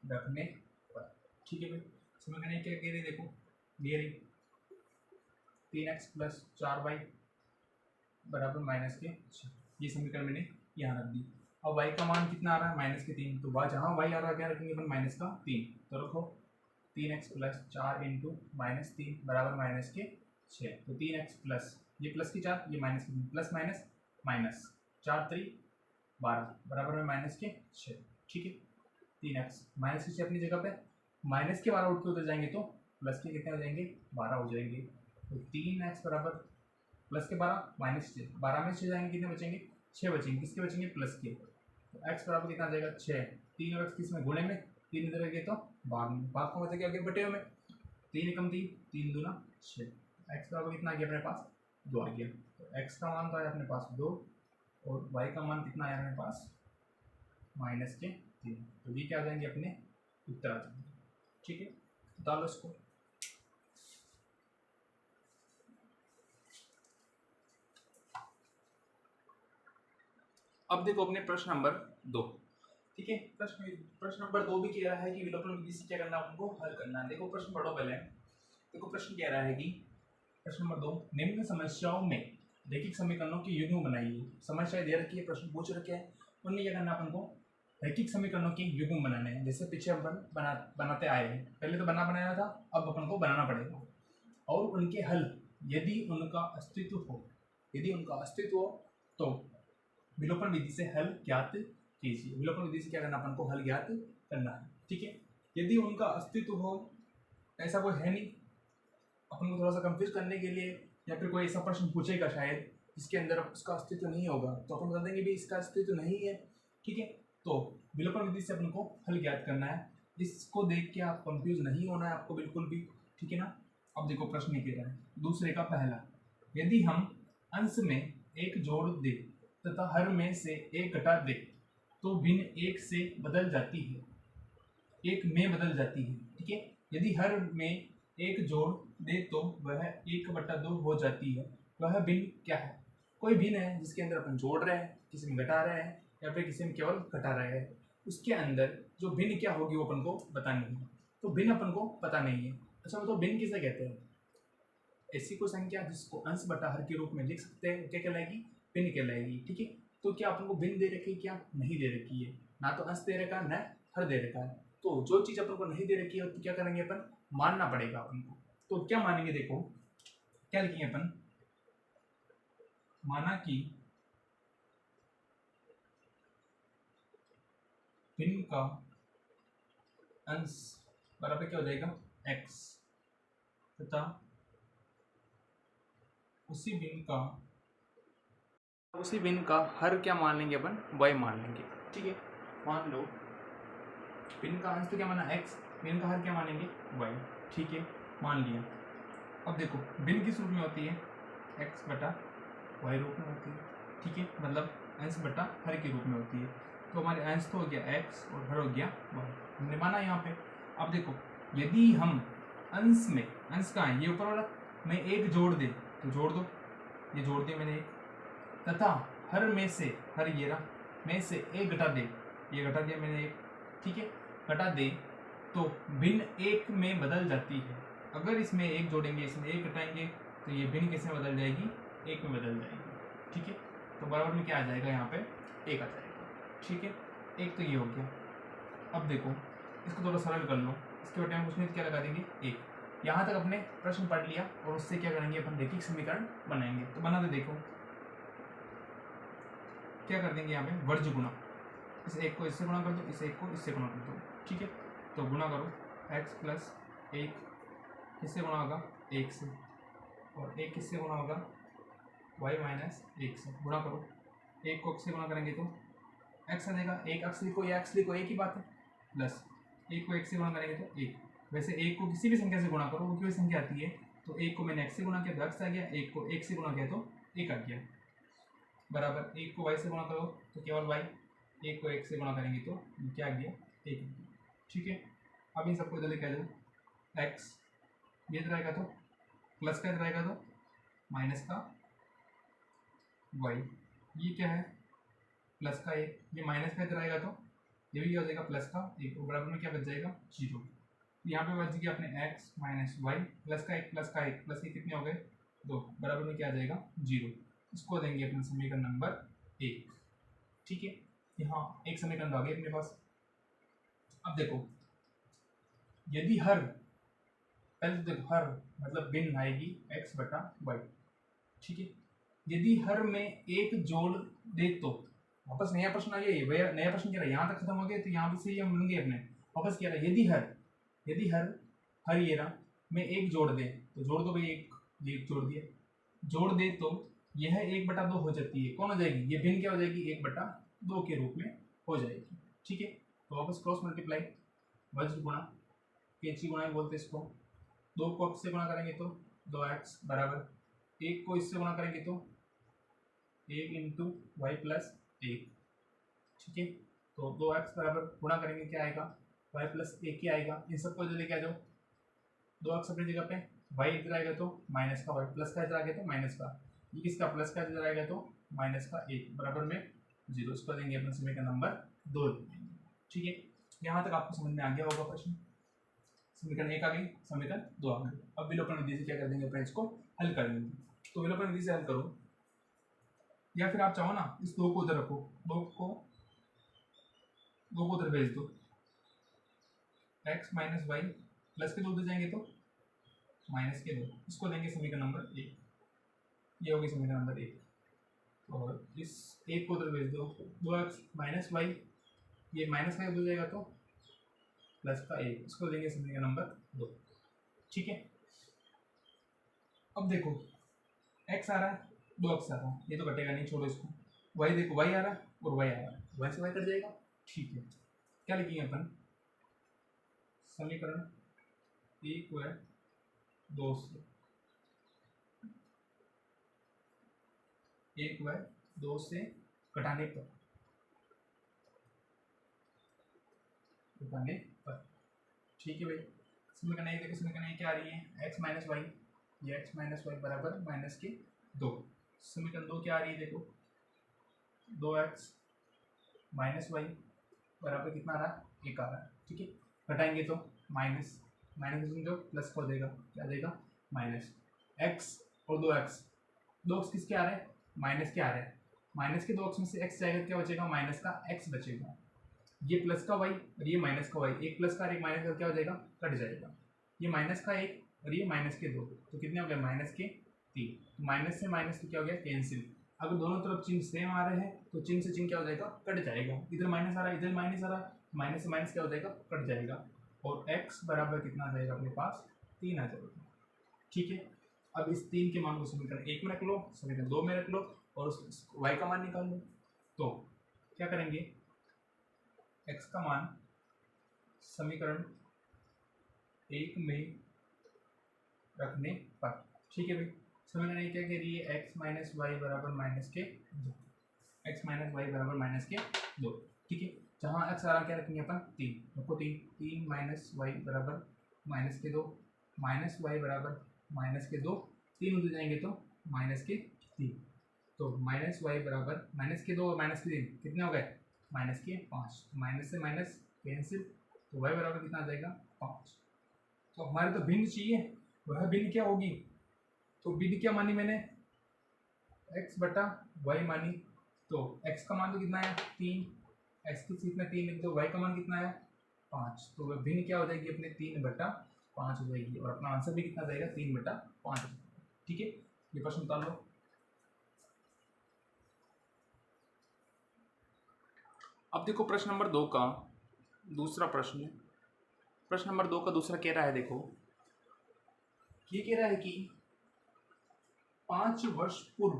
रखने पर, ठीक है भाई। समीकरण 1 क्या कह रही देखो ये रही 3x प्लस 4y बराबर माइनस के 6, ये समीकरण मैंने यहाँ रख दी। अब y का मान कितना आ रहा है माइनस के 3, तो जहाँ y आ रहा है क्या रखेंगे अपन माइनस का 3, तो रखो 3x प्लस 4 इंटू माइनस 3 बराबर माइनस के 6, तो 3x प्लस ये प्लस की 4 ये माइनस की 3, प्लस माइनस माइनस 4 3 12 बराबर में माइनस के 6, ठीक है। 3x माइनस के 6 अपनी जगह पे, माइनस के 12 उठ के उधर जाएंगे तो प्लस के कितने हो जाएंगे 12 हो जाएंगे, तो 3x बराबर प्लस के 12 माइनस 6, 12 में 6 जाएंगे कितने बचेंगे 6 बचेंगे, किसके बचेंगे प्लस के, तो x बराबर कितना आ जाएगा 6, 3 और x किस में गुणे में, 3 इधर गए तो भाग में, भाग का मतलब क्या गया बटे में, 3 एकम 3 3 दूना 6, x बराबर कितना आ गया अपने पास 2 आ गया, तो x का मान तो आया अपने पास 2 और y का मान कितना आया अपने पास माइनस के 3, तो ये क्या आ जाएंगे अपने उत्तर आ जाएंगे, ठीक है। डालो इसको, अब देखो अपने प्रश्न नंबर 2, ठीक है। प्रश्न नंबर 2 भी कह रहा है कि विलोपन विधि से क्या करना है हमको हल करना है। देखो प्रश्न पढ़ो पहले, देखो प्रश्न कह रहा है कि प्रश्न नंबर 2, निम्न समस्याओं में रैखिक समीकरणों की युग्म बनाइए। समस्या दे रखी है, प्रश्न पूछ रखे हैं, उनमें क्या करना अपन को रैखिक समीकरणों की युग्म बनाने हैं। जैसे पीछे अपन बनाते आए हैं, पहले तो बनाया था, अब अपन को बनाना पड़ेगा। और उनके हल यदि उनका अस्तित्व हो तो विलोपन विधि से हल ज्ञात कीजिए। विलोपन विधि से क्या करना, अपन को हल ज्ञात करना है। ठीक है, यदि उनका अस्तित्व हो, ऐसा कोई है नहीं, अपन को थोड़ा सा कंफ्यूज करने के लिए या फिर कोई ऐसा प्रश्न पूछेगा शायद जिसके अंदर उसका अस्तित्व नहीं होगा, तो अपन बता देंगे भी इसका अस्तित्व नहीं है। ठीक है, तो विलोपन विधि से अपन को हल ज्ञात करना है। इसको देख के आप कंफ्यूज नहीं होना है आपको बिल्कुल भी। ठीक है ना। अब देखो प्रश्न कह रहा है दूसरे का पहला, यदि हम अंश में एक जोड़ दे तथा हर में से एक घटा दे तो भिन्न एक से बदल जाती है, एक में बदल जाती है। ठीक है, यदि हर में एक जोड़ दे तो वह 1/2 हो जाती है। वह भिन्न क्या है? कोई भिन्न है जिसके अंदर अपन जोड़ रहे हैं, किसी में घटा रहे हैं या फिर किसी में केवल घटा रहे हैं, उसके अंदर जो भिन्न क्या होगी वो अपन को बतानी है। तो भिन्न अपन को पता नहीं है। अच्छा, तो भिन्न किसे कहते हैं? ऐसी कोई संख्या जिसको अंश बटा हर के रूप में लिख सकते हैं, क्या कहलाएगी? भिन्न कहलाएगी। ठीक है, तो क्या अपन को भिन्न दे रखी है? क्या नहीं दे रखी है, ना तो अंश दे रखा है न हर दे रखा है। तो जो चीज अपन को नहीं दे रखी है तो क्या करेंगे अपन? मानना पड़ेगा अपन को। तो क्या मानेंगे? देखो क्या लिखेंगे अपन, माना कि भिन्न का अंश बराबर क्या हो जाएगा? x, तथा उसी भिन्न का हर क्या मान लेंगे अपन? y मान लेंगे। ठीक है, मान लो भिन्न का अंश तो क्या माना? x, भिन्न का हर क्या मानेंगे? y। ठीक है, मान लिया। अब देखो भिन्न किस रूप में होती है? x बटा y रूप में होती है। ठीक है, मतलब अंश बटा हर के रूप में होती है। तो हमारे अंश तो हो गया x और हर हो गया y, हमने माना यहाँ पे। अब देखो यदि हम अंश में, अंश का है ये ऊपर वाला, में एक जोड़ दे तो जोड़ दो, ये जोड़ दिया मैंने एक, तथा हर में से, हर ये रहा, में से एक घटा दे, ये घटा दिया मैंने एक। ठीक है, घटा दे तो भिन्न एक में बदल जाती है। अगर इसमें एक जोड़ेंगे, इसमें एक घटाएंगे तो ये भिन्न किसमें बदल जाएगी? एक में बदल जाएगी। ठीक है, तो बराबर में क्या आ जाएगा? यहाँ पे एक आ जाएगा। ठीक है, एक तो ये हो गया। अब देखो इसको थोड़ा सरल कर लो, इसके बटे में कुछ नहीं, क्या लगा देंगे? एक। यहाँ तक अपने प्रश्न पढ़ लिया और उससे क्या करेंगे अपन? रैखिक समीकरण बनाएंगे। तो बना दे, देखो क्या कर देंगे यहाँ पे? वर्ज गुणा, इस एक को इससे गुणा कर दो, इस एक को इससे गुणा कर दो। ठीक है, तो गुणा करो, x प्लस 1 किससे गुणा होगा? 1 से, और 1 किससे गुणा होगा? y माइनस 1 से। गुणा करो, 1 को x से गुणा करेंगे तो x आ जाएगा, 1 x लिखो या x लिखो एक ही बात है, प्लस 1 को x से गुणा करेंगे तो 1। वैसे 1 को किसी भी संख्या से गुणा करो, वो कोई संख्या आती है, तो 1 को मैंने x से गुणा किया तो x आ गया, 1 को 1 से गुणा किया तो 1 आ गया, बराबर 1 को y से गुणा करो तो केवल y, 1 को 1 से गुणा करेंगे तो क्या आ गया? 1। ठीक है, अब इन सबको इधर लेके आ जाओ, x ये इधर आएगा तो प्लस का इधर आएगा तो माइनस का y, ये क्या है? प्लस का 1, ये माइनस का इधर आएगा तो ये भी क्या हो जाएगा? प्लस का 1, और बराबर में क्या बच जाएगा? 0। यहाँ पे बच गया अपने x माइनस वाई, प्लस का 1 प्लस का 1 प्लस 1 कितने हो गए? 2, बराबर में क्या आ जाएगा? 0। इसको देंगे अपने समीकरण नंबर 1। ठीक है, यहाँ एक समीकरण आ गया अपने पास। अब देखो यदि हर, पहले तो देखो हर मतलब भिन्न आएगी x बटा वाई। ठीक है, यदि हर में एक जोड़ दे तो, वापस नया प्रश्न आ गया, ये भैया नया प्रश्न क्या रहा है? यहाँ तक खत्म हो गया तो यहाँ से हम मिलेंगे अपने वापस क्या रहा है? यदि हर ये रहा में एक जोड़ दे तो जोड़ दो भाई, एक जोड़ दिया, जोड़ दे तो यह 1/2 हो जाती है। कौन हो जाएगी? ये भिन्न क्या हो जाएगी? 1/2 के रूप में हो जाएगी। ठीक है, तो वापस क्रॉस मल्टीप्लाई, वज्र गुणा, कैंची गुणा बोलते इसको, 2 को x से गुणा करेंगे तो 2x बराबर 1 को इससे गुणा करेंगे तो 1 इंटू वाई प्लस 1। ठीक है, तो 2x बराबर गुणा करेंगे क्या आएगा? y प्लस 1 ही आएगा। इन सबको इधर लेके आ जाओ, 2x अपनी जगह पे, y इधर आएगा तो माइनस का y, प्लस का इधर आ गया तो माइनस का, ये किसका? प्लस का इधर आएगा तो माइनस का 1, बराबर में 0। इसको देंगे अपने समीकरण नंबर 2। ठीक है, यहाँ तक आपको समझ में आ गया होगा प्रश्न। समीकरण 1 आ गई, समीकरण 2 आ गई। अब विलोपन विधि से क्या कर देंगे अपने इसको हल कर लेंगे। तो विलोपन विधि से हल करो, या फिर आप चाहो ना इस 2 को उधर रखो, 2 को उधर भेज दो, x माइनस वाई प्लस के 2 उधर जाएंगे तो माइनस के 2, इसको देंगे समीकरण नंबर 1, ये होगी समीकरण नंबर 1। और इस 1 को उधर भेज दो, 2x माइनस वाई, ये माइनस का हो जाएगा तो प्लस का 1, इसको देंगे समीकरण नंबर 2। ठीक है, अब देखो x आ रहा है, 2x आ रहा है, ये तो कटेगा नहीं, छोड़ो इसको। y देखो, y आ रहा है और y आ रहा है, y से y कट जाएगा। ठीक है, क्या लिखेंगे अपन, समीकरण 1 व 2 से, 1 व 2 से घटाने पर, ठीक है भाई। समीकरण 1 देखो, समीकरण 1 क्या आ रही है, x माइनस वाई, ये x माइनस वाई बराबर माइनस के 2। समीकरण 2 क्या आ रही है देखो, 2x माइनस वाई बराबर कितना आ रहा है, 1 आ रहा है। ठीक है, घटाएंगे तो माइनस जो प्लस को देगा, क्या देगा, माइनस x और 2x किसके आ रहे हैं, माइनस के आ रहे हैं, माइनस के 2x में से x जाएगा, क्या बचेगा, माइनस का x बचेगा। ये प्लस का y और ये माइनस का y, एक प्लस का और एक माइनस का क्या हो जाएगा, कट जाएगा। ये माइनस का 1 और ये माइनस के 2, तो कितने हो गए, माइनस के 3। माइनस से माइनस तो क्या हो गया, कैंसिल। अगर दोनों तरफ चिन्ह सेम आ रहे हैं तो चिन्ह से चिन्ह क्या हो जाएगा, कट जाएगा। इधर माइनस आ रहा है, इधर माइनस आ रहा है, माइनस से माइनस क्या हो जाएगा, कट जाएगा। और x बराबर कितना आ जाएगा अपने पास, 3 आ जाएगा। ठीक है, अब इस 3 के मान को समीकरण 1 में रख लो, समीकरण 2 में रख लो और उस y का मान निकाल लो। तो क्या करेंगे, x का मान समीकरण 1 में रखने पर, ठीक है भाई, समीकरण 1 क्या कह रही है, x माइनस वाई बराबर माइनस के 2, x माइनस वाई बराबर माइनस के 2। ठीक है, जहाँ x आ रहा क्या रखेंगे अपन, 3 रखो, 3 माइनस वाई बराबर माइनस के 2, माइनस वाई बराबर माइनस के 2, 3 उधर जाएंगे तो माइनस के 3, तो माइनस वाई बराबर माइनस के 2 और माइनस के 3 कितने हो गए, माइनस के 5, माइनस से माइनस कैंसिल, तो y बराबर कितना आ जाएगा, 5। तो हमारे तो भिन्न चाहिए, वह भिन्न क्या होगी, तो भिन्न क्या मानी मैंने, x बटा y मानी, तो x का मान तो कितना है, 3, x की सीट में 3 लिख दो, y का मान कितना है, 5, तो वह भिन्न क्या हो जाएगी अपने 3 बटा 5 हो जाएगी, और अपना आंसर भी कितना जाएगा, 3 बटा 5। ठीक है, ये प्रश्न उतार लो। अब देखो प्रश्न नंबर 2 का दूसरा प्रश्न, प्रश्न नंबर 2 का दूसरा कह रहा है, देखो ये कह रहा है कि 5 वर्ष पूर्व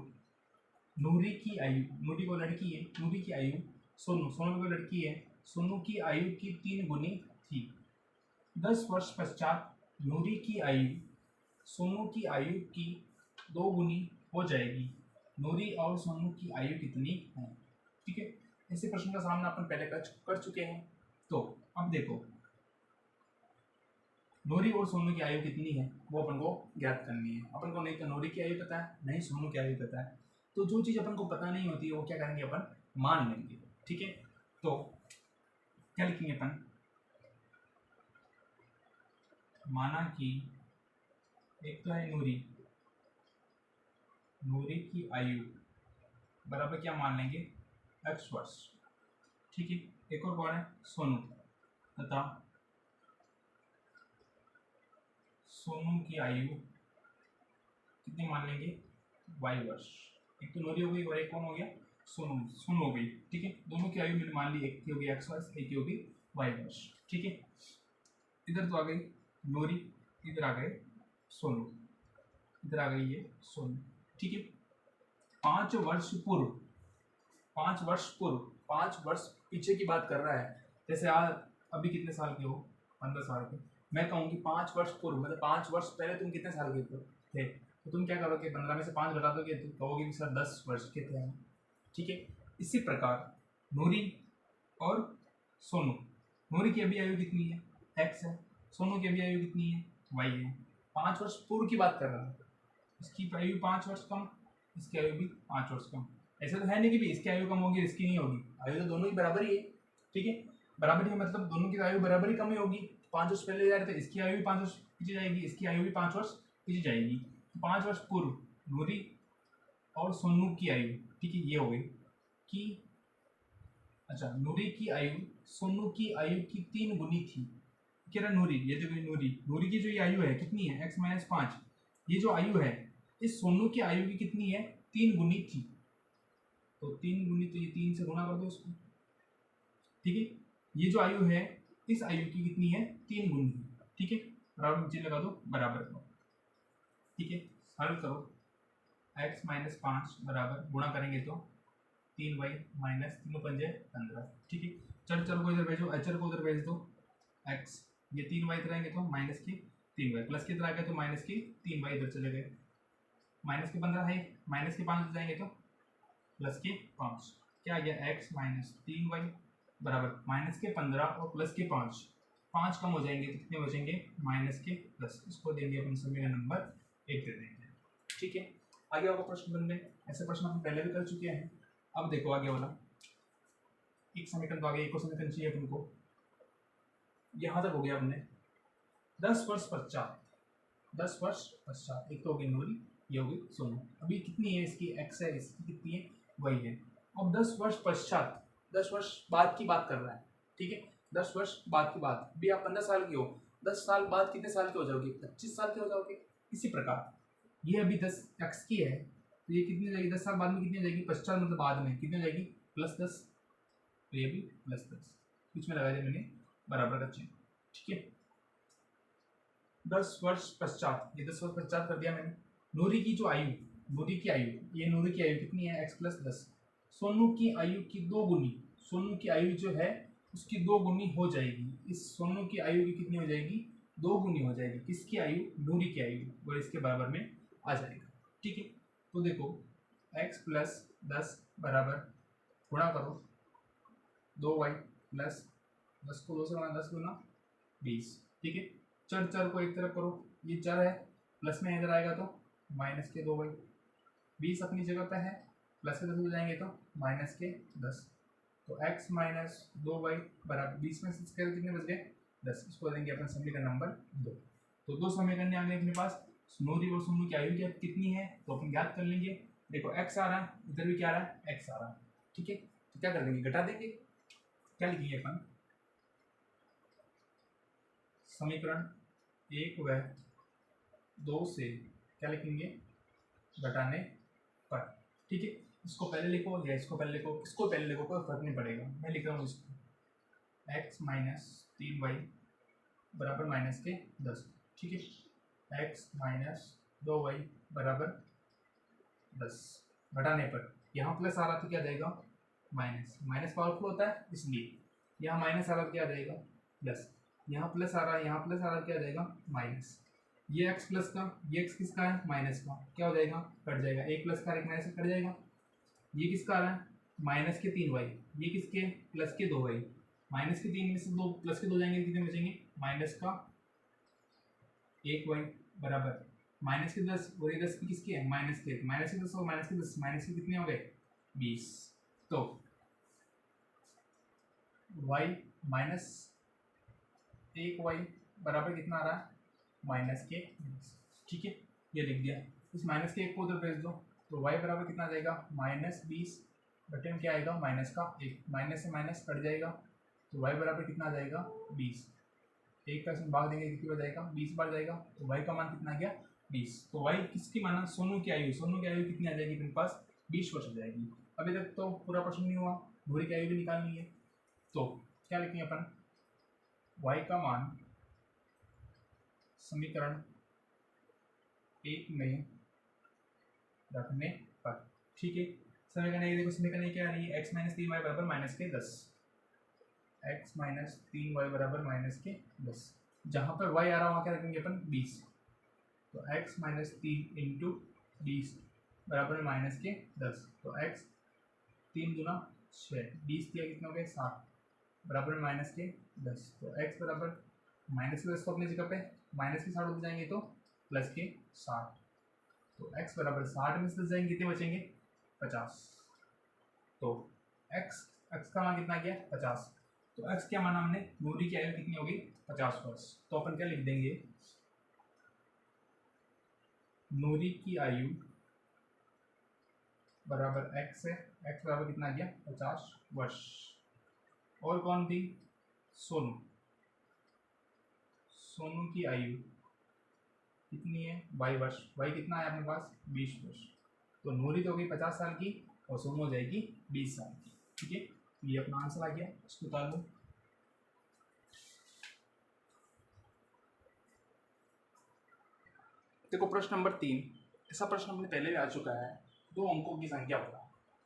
नूरी की आयु, नूरी को लड़की है, नूरी की आयु, सोनू को लड़की है, सोनू की आयु की 3 गुनी थी। 10 वर्ष पश्चात नूरी की आयु सोनू की आयु की 2 गुनी हो जाएगी। नूरी और सोनू की आयु कितनी है। ठीक है, ऐसे प्रश्न का सामना अपन पहले कर चुके हैं। तो अब देखो नूरी और सोनू की आयु कितनी है वो अपन को ज्ञात करनी है। अपन को नहीं तो नूरी की आयु पता है, नहीं सोनू की आयु पता है, तो जो चीज़ अपन को पता नहीं होती है वो क्या करेंगे, अपन मान लेंगे। ठीक है, तो क्या लिखेंगे अपन, माना कि एक तो है नूरी की आयु बराबर क्या मान लेंगे, x वर्ष। ठीक है, एक और कौन है, सोनू, तथा सोनू की आयु कितनी मान लेंगे, y वर्ष। एक तो नूरी हो गई और एक कौन हो गया, सोनू हो गई। ठीक है, दोनों की आयु मैंने मान ली, एक की होगी x वर्ष, एक की होगी y वर्ष। ठीक है, इधर तो आ गई नूरी, इधर आ गए सोनू, इधर आ गई ये सोनू। ठीक है, 5 वर्ष पूर्व, 5 वर्ष पीछे की बात कर रहा है। जैसे आज अभी कितने साल के हो, 15 साल के, मैं कहूँगी 5 वर्ष पूर्व, मतलब 5 वर्ष पहले तुम कितने साल के थे, तो तुम क्या करोगे, 15 में से 5 घटा दोगे तो कहोगे कि सर 10 वर्ष के थे हम। ठीक है, इसी प्रकार नूरी और सोनू, नूरी की अभी आयु कितनी है, x है, सोनू की अभी आयु कितनी है, y है। 5 वर्ष पूर्व की बात कर रहा है, इसकी आयु 5 वर्ष कम, इसकी आयु भी 5 वर्ष कम। ऐसा तो है नहीं कि भी इसकी आयु कम होगी इसकी नहीं होगी, आयु तो दोनों की बराबर ही है। ठीक है, बराबर ही मतलब दोनों की आयु बराबर ही कम ही होगी। 5 वर्ष पहले जा रहे थे, इसकी आयु भी 5 वर्ष पीछे जाएगी, इसकी आयु भी 5 वर्ष पीछे जाएगी। 5 वर्ष पूर्व नूरी और सोनू की आयु ठीक है, ये हो गई कि अच्छा नूरी की आयु सोनू की आयु की 3 गुनी थी। कह रहा नूरी, ये देखो नूरी की जो ये आयु है कितनी है, x माइनस 5। ये जो आयु है इस सोनू की आयु की कितनी है, 3 गुनी थी। तो 3 गुनी, तो ये 3 से गुना कर दो इसको, ठीक है। ये जो आयु है इस आयु की कितनी है, 3 गुनी, ठीक है। बराबर नीचे लगा दो, बराबर करो, ठीक है। हल करो, x माइनस 5 बराबर गुणा करेंगे तो 3y माइनस 3 पंजे 15, ठीक है। चर को इधर भेजो, अचर को उधर भेज दो, x ये 3y इधर आएंगे तो माइनस के 3y, प्लस के इधर आ गए तो माइनस के 3y इधर चले गए, माइनस के 15 है, माइनस के 5 जाएंगे तो प्लस के 5, क्या आ गया x माइनस 3y बराबर माइनस के 15 और प्लस के 5 कम हो जाएंगे तो कितने बचेंगे, माइनस के 10। इसको देंगे अपन समीकरण नंबर 1 दे देंगे, ठीक है। आगे होगा प्रश्न बन में, ऐसे प्रश्न हम पहले भी कर चुके हैं। अब देखो आगे वाला, एक समीकरण तो आगे, एक और समीकरण चाहिए अपन को। यहाँ तक हो गया हमने 10 वर्ष पश्चात, एक तो हो गई नूरी, ये हो गई सोनू। अभी कितनी है इसकी, x है, इसकी कितनी है, वही है। अब 10 वर्ष पश्चात, 10 वर्ष बाद की बात कर रहा है, ठीक है। 10 वर्ष बाद की बात, अभी आप 15 साल की हो, 10 साल बाद कितने साल के हो जाओगे, 25 साल के हो जाओगे। इसी प्रकार ये अभी 10 x की है, तो ये कितनी हो जाएगी, 10 साल बाद में कितनी हो जाएगी, पश्चात मतलब बाद में कितनी हो जाएगी, +10, तो ये भी +10, बीच में लगा दिया मैंने बराबर का चिन्ह, ठीक है। 10 वर्ष पश्चात, ये 10 वर्ष पश्चात कर दिया मैंने। नूरी की जो आयु, ये नूरी की आयु कितनी है, x + 10। सोनू की आयु की 2 गुनी, सोनू की आयु जो है उसकी 2 गुनी हो जाएगी। इस सोनू की आयु की कितनी हो जाएगी, 2 गुनी हो जाएगी। किसकी आयु, नूरी की आयु, वो इसके बराबर में आ जाएगा, ठीक है। तो देखो x + 10 बराबर गुणा करो 2y + 10 को 2 से गुणा, 10 गुना 20, ठीक है। चर को एक तरफ करो, ये चर है, प्लस में इधर आएगा तो माइनस के 2y, 20 अपनी जगह पे है, प्लस के 10 हो जाएंगे तो माइनस के 10। तो x माइनस 2y बराबर 20 में से कितने बच गए, 10। इसको देंगे अपन समीकरण नंबर 2। तो 2 समीकरण आ गए अपने पास। नूरी और सोनू की आयु कितनी है तो अपन ज्ञात कर लेंगे। देखो x आ रहा है, इधर भी क्या आ रहा है, x आ रहा है, ठीक है। तो क्या कर देंगे, घटा देंगे। क्या लिखेंगे अपन, समीकरण 1 व 2 से क्या लिखेंगे, घटाने पर, ठीक है। इसको पहले लिखो या इसको पहले लिखो, इसको पहले लिखो, कोई फर्क नहीं पड़ेगा। मैं लिख रहा हूँ इसको, x माइनस 3y बराबर माइनस के 10, ठीक है। x माइनस 2y बराबर 10, घटाने पर यहाँ प्लस आ रहा तो क्या जाएगा, माइनस, माइनस पावरफुल होता है इसलिए, यहाँ माइनस आ रहा तो क्या जाएगा, प्लस, यहाँ प्लस आ रहा है, यहाँ प्लस आ रहा है, क्या जाएगा, माइनस। ये x प्लस का, ये x किसका है, माइनस का, क्या हो जाएगा, कट जाएगा, एक प्लस का एक माइनस का कट जाएगा। ये किसका आ रहा है, माइनस के 3y, ये किसके, प्लस के 2y, माइनस के 3 में से 2 प्लस के 2 जाएंगे, कितने बचेंगे, माइनस का 1y बराबर माइनस के 10, और ये 10 की किसकी है, माइनस के 10 और माइनस के 10, माइनस के कितने हो गए, 20। तो y माइनस 1y बराबर कितना आ रहा है, माइनस के 20, ठीक है। ये लिख दिया, इस माइनस के 1 को उधर भेज दो, तो y बराबर कितना आ जाएगा, -20 बटे में क्या आएगा, माइनस का 1, माइनस से माइनस कट जाएगा, तो y बराबर कितना आ जाएगा, 20। 1 का इसमें भाग देंगे, कितनी बार जाएगा, 20 बार जाएगा, तो y का मान कितना आ गया, 20। तो y किसकी माना, सोनू की आयु, सोनू की आयु कितनी आ जाएगी मेरे पास, 20 वर्ष हो जाएगी। अभी तक तो पूरा प्रश्न नहीं हुआ, नूरी की आयु भी निकालनी है। तो क्या लिखेंगे अपन, y का मान समीकरण 1 में रखने पर, ठीक है। समीकरण 1 देखो, समीकरण 1 क्या आ रही है, x माइनस 3y बराबर माइनस के 10, x माइनस 3y बराबर माइनस के 10। जहाँ पर y आ रहा है वहाँ क्या रखेंगे अपन, 20। तो x माइनस 3 इंटू 20 बराबर माइनस के 10। तो x 3 दूना 6, 20 दिया कितने हो गए, 7 बराबर माइनस के 10। तो x बराबर माइनस के 10 को अपनी जगह पे, माइनस के 60 हो जाएंगे तो प्लस के 60। तो x बराबर 60 में से जाएंगे, कितने बचेंगे, 50। तो x का मान कितना गया, 50। तो x क्या माना हमने, नूरी की आयु कितनी होगी, 50 वर्ष। तो अपन क्या लिख देंगे, नूरी की आयु बराबर एक्स है, एक्स बराबर कितना आ गया 50 वर्ष। और कौन थी, सोनू, सोनू की आयु कितनी है 22 वर्ष, वाई कितना है अपने पास 20 वर्ष। तो नूरी तो होगी 50 साल की और सोनू हो जाएगी 20 साल की। ठीक है, ये अपना आंसर आ गया, इसको उतार लो। देखो प्रश्न नंबर 3, ऐसा प्रश्न हमने पहले भी आ चुका है, 2 अंकों की संख्या होगा।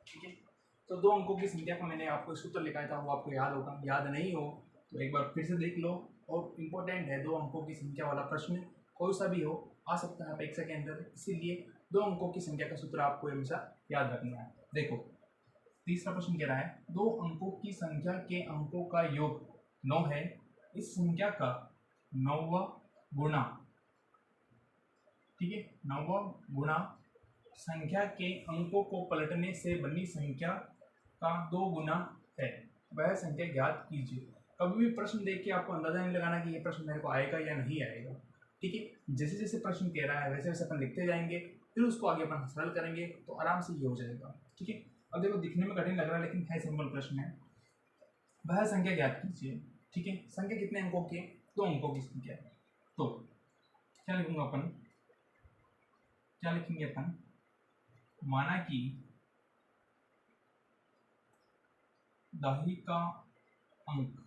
ठीक है, तो 2 अंकों की संख्या का मैंने आपको सूत्र लिखाया था, वो आपको याद होगा, याद नहीं हो तो एक बार फिर से देख लो। और इम्पोर्टेंट है, 2 अंकों की संख्या वाला प्रश्न कोई सा भी हो आ सकता है परीक्षा के अंदर, इसीलिए 2 अंकों की संख्या का सूत्र आपको हमेशा याद रखना है। देखो तीसरा प्रश्न कह रहा है 2 अंकों की संख्या के अंकों का योग 9 है, इस संख्या का 9वां गुणा, ठीक है, 9वां गुणा संख्या के अंकों को पलटने से बनी संख्या का 2 गुना है, वह संख्या ज्ञात कीजिए। कभी भी प्रश्न देख के आपको अंदाजा नहीं लगाना कि ये प्रश्न मेरे को आएगा या नहीं आएगा। ठीक है, जैसे जैसे प्रश्न कह रहा है वैसे वैसे अपन लिखते जाएंगे, फिर उसको आगे अपन सरल करेंगे तो आराम से ये हो जाएगा। ठीक है, अब देखो दिखने में कठिन लग रहा है लेकिन है सिंपल प्रश्न है, वह संख्या ज्ञात कीजिए। ठीक है, संख्या कितने अंकों की, 2 अंकों की संख्या है। तो क्या लिखूंगा अपन, क्या लिखेंगे अपन, माना कि दाही का अंक,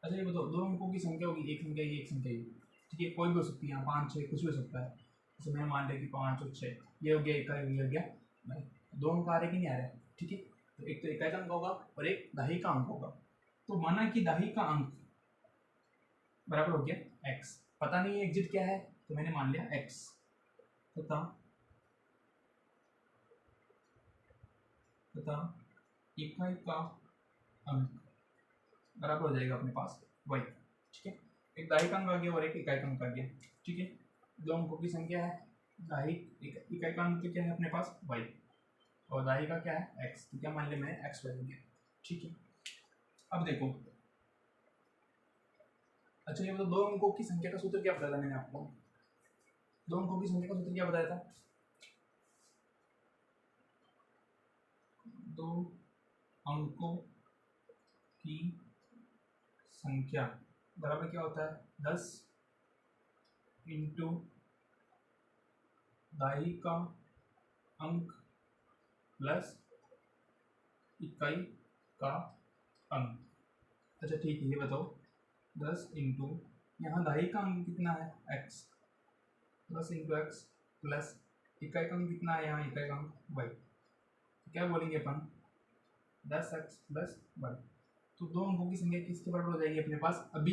अच्छा ये बताओ 2 अंकों की संख्या होगी, एक संख्या ये एक संख्या ये, ठीक है, कोई भी हो सकती है, यहाँ 5 6 कुछ भी हो सकता है। जैसे मैं मान लिया कि 5 और 6 ये हो गया, इकाई ये हो गया भाई, 2 अंक आ रहे कि नहीं आ रहे। ठीक है, तो एक तो इकाई का अंक होगा और एक दाही का अंक होगा। तो माना कि दाही का अंक बराबर हो गया x, पता नहीं है एग्जिट क्या है तो मैंने मान लिया x, तथा इकाई का अंक बराबर हो जाएगा अपने पास y। ठीक है, एक दाही का अंक आ गया और एक इकाई का अंक आ गया। ठीक है, 2 अंकों की संख्या है, दाही इकाई का अंक क्या है अपने पास y और दाही का क्या है x, तो क्या मान लिया मैंने x बन गया। ठीक है, अब देखो, अच्छा ये बताओ 2 अंकों की संख्या का सूत्र क्या बताया था मैंने आपको, 2 अंकों की संख्या का सूत्र क्या बताया था, 2 अंकों की संख्या बराबर क्या होता है 10 इंटू दाही का अंक प्लस इकाई का अंक। अच्छा ठीक है, ये बताओ 10 इंटू यहाँ दाही का अंक कितना है x, 10 इंटू एक्स प्लस इकाई का अंक कितना है यहाँ इकाई का अंक y, तो क्या बोलेंगे अपन 10x प्लस y। तो 2 अंकों की संख्या किसके बराबर हो जाएगी अपने पास, अभी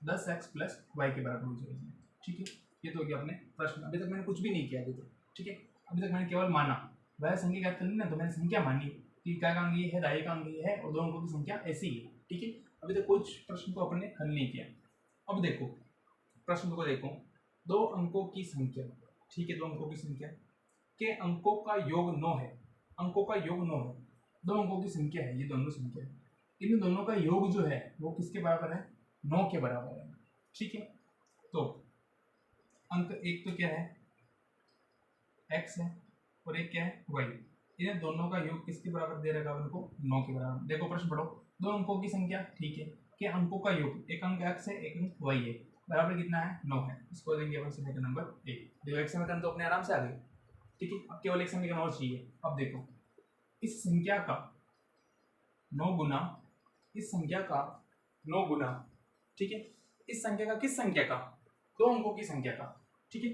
10x प्लस y के बराबर हो जाएगी। ठीक है, ये तो हो गया अपने प्रश्न, अभी तक मैंने कुछ भी नहीं किया अभी तक। ठीक है, अभी तक मैंने केवल माना, वह संख्या ज्ञात करनी ना, तो मैंने संख्या मानी कि इकाई का अंक ये है, दाही का अंक ये है और 2 अंकों की संख्या ऐसी ही है। ठीक है, अभी तक कुछ प्रश्न को अपन ने हल नहीं किया। अब देखो प्रश्न को देखो, 2 अंकों की संख्या, ठीक है, 2 अंकों की संख्या के अंकों का योग 9 है, अंकों का योग 9 है, 2 अंकों की संख्या है, ये दोनों संख्या है, इन दोनों का योग जो है वो किसके बराबर है 9 के बराबर है। ठीक है, तो अंक एक तो क्या है x है और एक क्या है y, इन दोनों का योग किसके बराबर दे रखा है उनको 9 के बराबर। देखो प्रश्न पढ़ो, 2 अंकों की संख्या, ठीक है, के अंकों का योग, एक अंक x है एक अंक y है, बराबर कितना है 9 है, इसको देंगे अपन समीकरण नंबर 1। देखो एक समीकरण तो अपने आराम से आ गए। ठीक है, अब केवल एक समीकरण और चाहिए। अब देखो इस संख्या का 9 गुना, इस संख्या का 9 गुना, ठीक है, इस संख्या का किस संख्या का, 2 अंकों की संख्या का। ठीक है,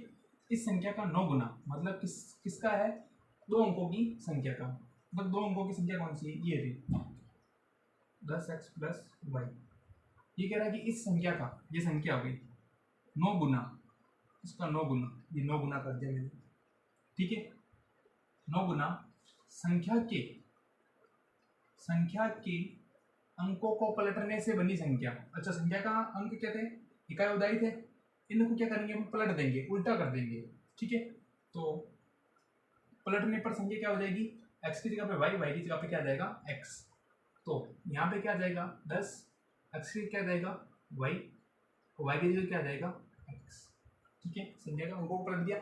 इस संख्या का 9 गुना मतलब किसका है 2 अंकों की संख्या का, मतलब 2 अंकों की संख्या कौन सी है, ये रही 10x प्लस y। ये कह रहा है कि इस संख्या का, ये संख्या हो गई 9 गुना, इसका 9 गुना, ये 9 गुना कर दिया मैंने। ठीक है, 9 गुना संख्या के अंकों को पलटने से बनी संख्या। अच्छा संख्या का अंक क्या थे, इकाई और दाही थे, इनको क्या करेंगे हम पलट देंगे, उल्टा कर देंगे। ठीक है, तो पलटने पर संख्या क्या हो जाएगी, x की जगह पे y की जगह पे क्या आ जाएगा x, तो यहाँ पे क्या आ जाएगा 10, x की क्या आ जाएगा y, y की जगह क्या आ जाएगा x। ठीक है, संख्या का अंकों को पलट दिया,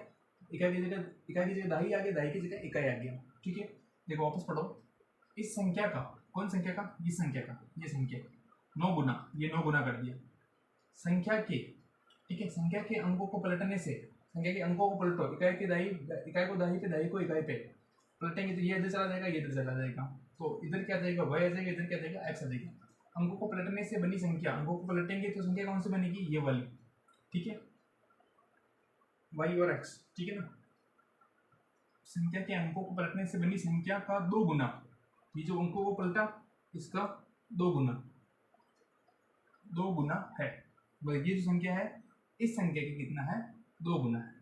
इकाई की जगह दाही आ गया, दाही की जगह इकाई आ गया। ठीक है, देखो वापस पढ़ो, इस संख्या का, कौन संख्या का, ये संख्या का, ये संख्या 9 गुना, ये 9 गुना कर दिया संख्या के, ठीक है, संख्या के अंकों को पलटने से, संख्या के अंकों को पलटो, इकाई के दाई, इकाई को दाई पे, दाई को इकाई पे पलटेंगे तो ये इधर चला जाएगा, ये इधर चला जाएगा, तो इधर क्या जाएगा, y आ जाएगा, इधर क्या जाएगा, x आ जाएगा। अंकों को पलटने से बनी संख्या, अंकों को पलटेंगे तो संख्या कौन सी बनेगी, ये वाली, ठीक है, y और x, ठीक है ना। संख्या के अंकों को पलटने से बनी संख्या का 2 गुना, ये जो अंकों को पलटा इसका 2 गुना, 2 गुना है, ये जो संख्या है इस संख्या की कितना है, 2 गुना है,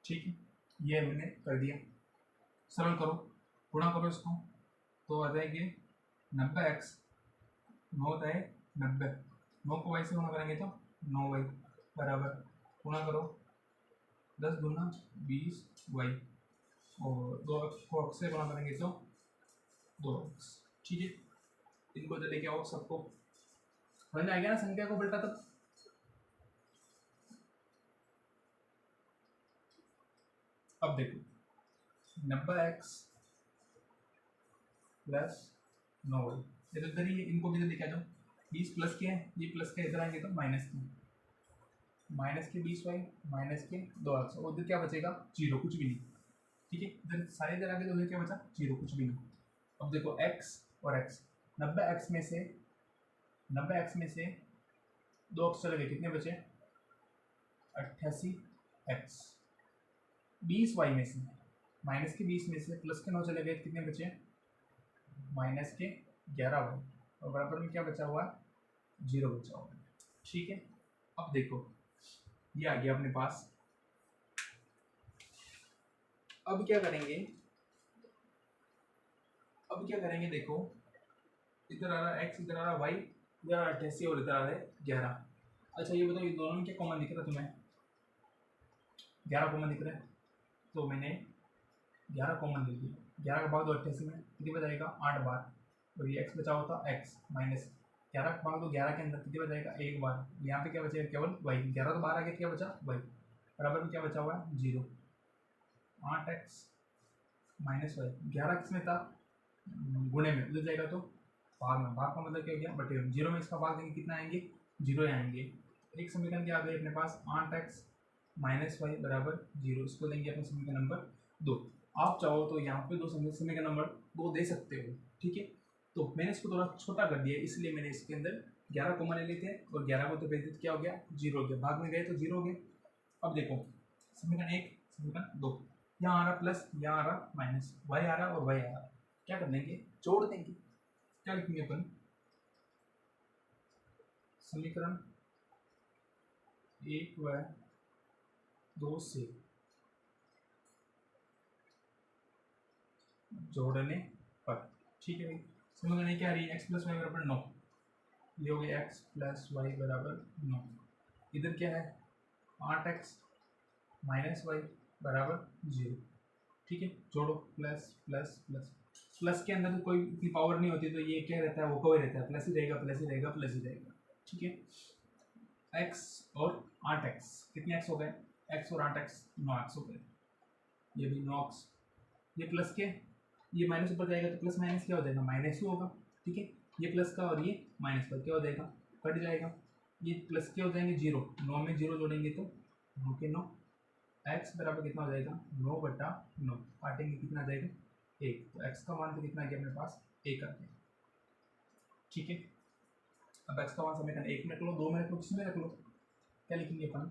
ठीक है। ये मैंने कर दिया, सरल करो, गुणा करो इसको, तो आ जाएंगे 90x, 9 है 90, 9 को y से गुणा करेंगे तो 9y बराबर, गुणा करो 10 गुना 20y, और 2x को x से गुणा करेंगे तो 2x, ठीक है। इनको तो लेके आओ, सबको समझ में आ गया ना, संख्या को पलटा तब। अब देखो 90x प्लस 9y, इधर ही इनको भी लेके आ जाओ, 20 प्लस के हैं, ये प्लस के इधर आएंगे तो माइनस के 20y माइनस के 2x, और इधर क्या बचेगा, 0, कुछ भी नहीं, ठीक है। इधर सारे इधर आगे तो उधर क्या बचा, 0, कुछ भी नहीं। अब देखो x और x, 90x में से 2 x चले गए, कितने बचे, 88x, 20y में से माइनस के 20 में से प्लस के 9 चले गए, कितने बचे, माइनस के 11y, और बराबर में क्या बचा हुआ है, 0 बचा हुआ है, ठीक है। अब देखो ये आ गया अपने पास, अब क्या करेंगे, देखो इधर आ रहा है x, इधर आ रहा है y, इधर आ रहा है 88 और इधर आ रहा है 11। अच्छा ये बताओ, ये दोनों में क्या कॉमन दिख रहा है तुम्हें, 11 कॉमन दिख रहा है, तो मैंने 11 कॉमन ले लिया, 11 का भाग दो 88 में, कितनी बचाएगा, 8 बार, और ये x बचा होता x माइनस 11 का भाग दो 11 के अंदर, कितनी बचाएगा, 1 बार, यहाँ पे क्या बचेगा, केवल y, 11 तो बाहर आ गया, क्या बचा, y, बराबर में क्या बचा हुआ है, 0, 8x माइनस y, 11 किसमें था, गुणे में, उधर जाएगा तो भाग में, भाग का मतलब क्या हो गया, बटे, 0 में इसका भाग देंगे, कितना आएंगे, 0 आएंगे। एक समीकरण क्या आ गई अपने पास, 8x माइनस वाई बराबर 0, इसको देंगे अपने समीकरण नंबर 2। आप चाहो तो यहाँ पे समीकरण नंबर 2 दे सकते हो, ठीक है। तो मैंने इसको थोड़ा छोटा कर दिया, इसलिए मैंने इसके अंदर 11 कॉमन ले लेते हैं, और 11 को तो भेज देते, क्या हो गया, 0 हो गया, भाग में गए तो 0 हो गए। अब देखो समीकरण 1 समीकरण 2, यहाँ आ रहा प्लस, यहाँ आ रहा माइनस, y आ रहा और y आ रहा, क्या कर देंगे, जोड़ देंगे, क्या लिखेंगे अपन, समीकरण 1 व 2 से जोड़ने पर, ठीक है भाई। समीकरण क्या आ रही है, x प्लस वाई बराबर 9, ये हो गया x प्लस वाई बराबर 9, इधर क्या है 8x माइनस वाई बराबर 0, ठीक है। जोड़ो प्लस प्लस प्लस, प्लस के अंदर तो कोई इतनी पावर नहीं होती, तो ये क्या रहता है, वो कोई रहता है, प्लस ही रहेगा, प्लस ही रहेगा, प्लस ही रहेगा, ठीक है। x और 8x, कितने x हो गए, x और 8x 9x हो गए, ये भी 9x, ये प्लस के, ये माइनस ऊपर जाएगा तो प्लस माइनस क्या हो जाएगा, माइनस ही होगा, ठीक है। ये प्लस का और ये माइनस का क्या हो जाएगा, कट जाएगा, ये प्लस के हो जाएंगे 0, 9 में 0 जोड़ेंगे तो 9 के 9, x बराबर कितना हो जाएगा, 9/9, काटेंगे कितना आ जाएगा 1, तो x का मान तो कितना आ गया अपने पास, 1 आ गया, ठीक है। अब x का मान समीकरण 1 में रख लो, 2 में रख लो, किसमें रख लो, क्या लिखेंगे अपन,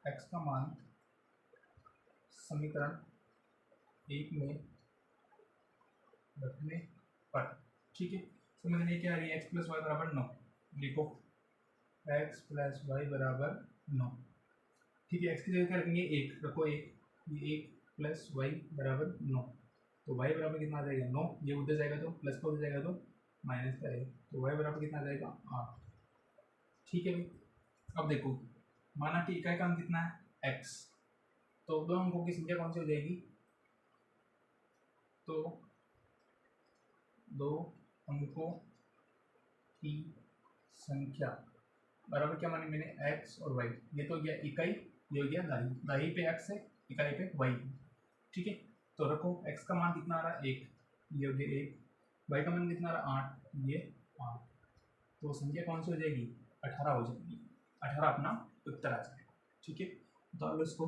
x का मान समीकरण 1 में रखने पर, ठीक है। समीकरण 1 क्या आ रही है, x प्लस वाई बराबर 9, लिखो x प्लस वाई बराबर 9, ठीक है। x की जगह क्या रखेंगे, 1 रखो, 1, ये 1 प्लस वाई बराबर 9, तो y बराबर कितना आ जाएगा 9, ये उधर जाएगा तो प्लस का उधर जाएगा तो माइनस का आएगा, तो y बराबर कितना आ जाएगा 8, ठीक है भाई। अब देखो माना कि इकाई का अंक कितना है x, तो 2 अंकों की संख्या कौन सी हो जाएगी, तो 2 अंकों की संख्या बराबर क्या मानी मैंने, x और y, ये तो गया इकाई, ये हो गया दाई, दाई पे x है, इकाई पे y है, ठीक है। तो रखो x का मान कितना आ रहा है 1, ये हो गया 1, y का मान कितना आ रहा है 8, ये 8, तो संख्या कौन सी हो जाएगी 18 हो जाएगी, 18 अपना उत्तर आ जाएगा। ठीक है, तो अब इसको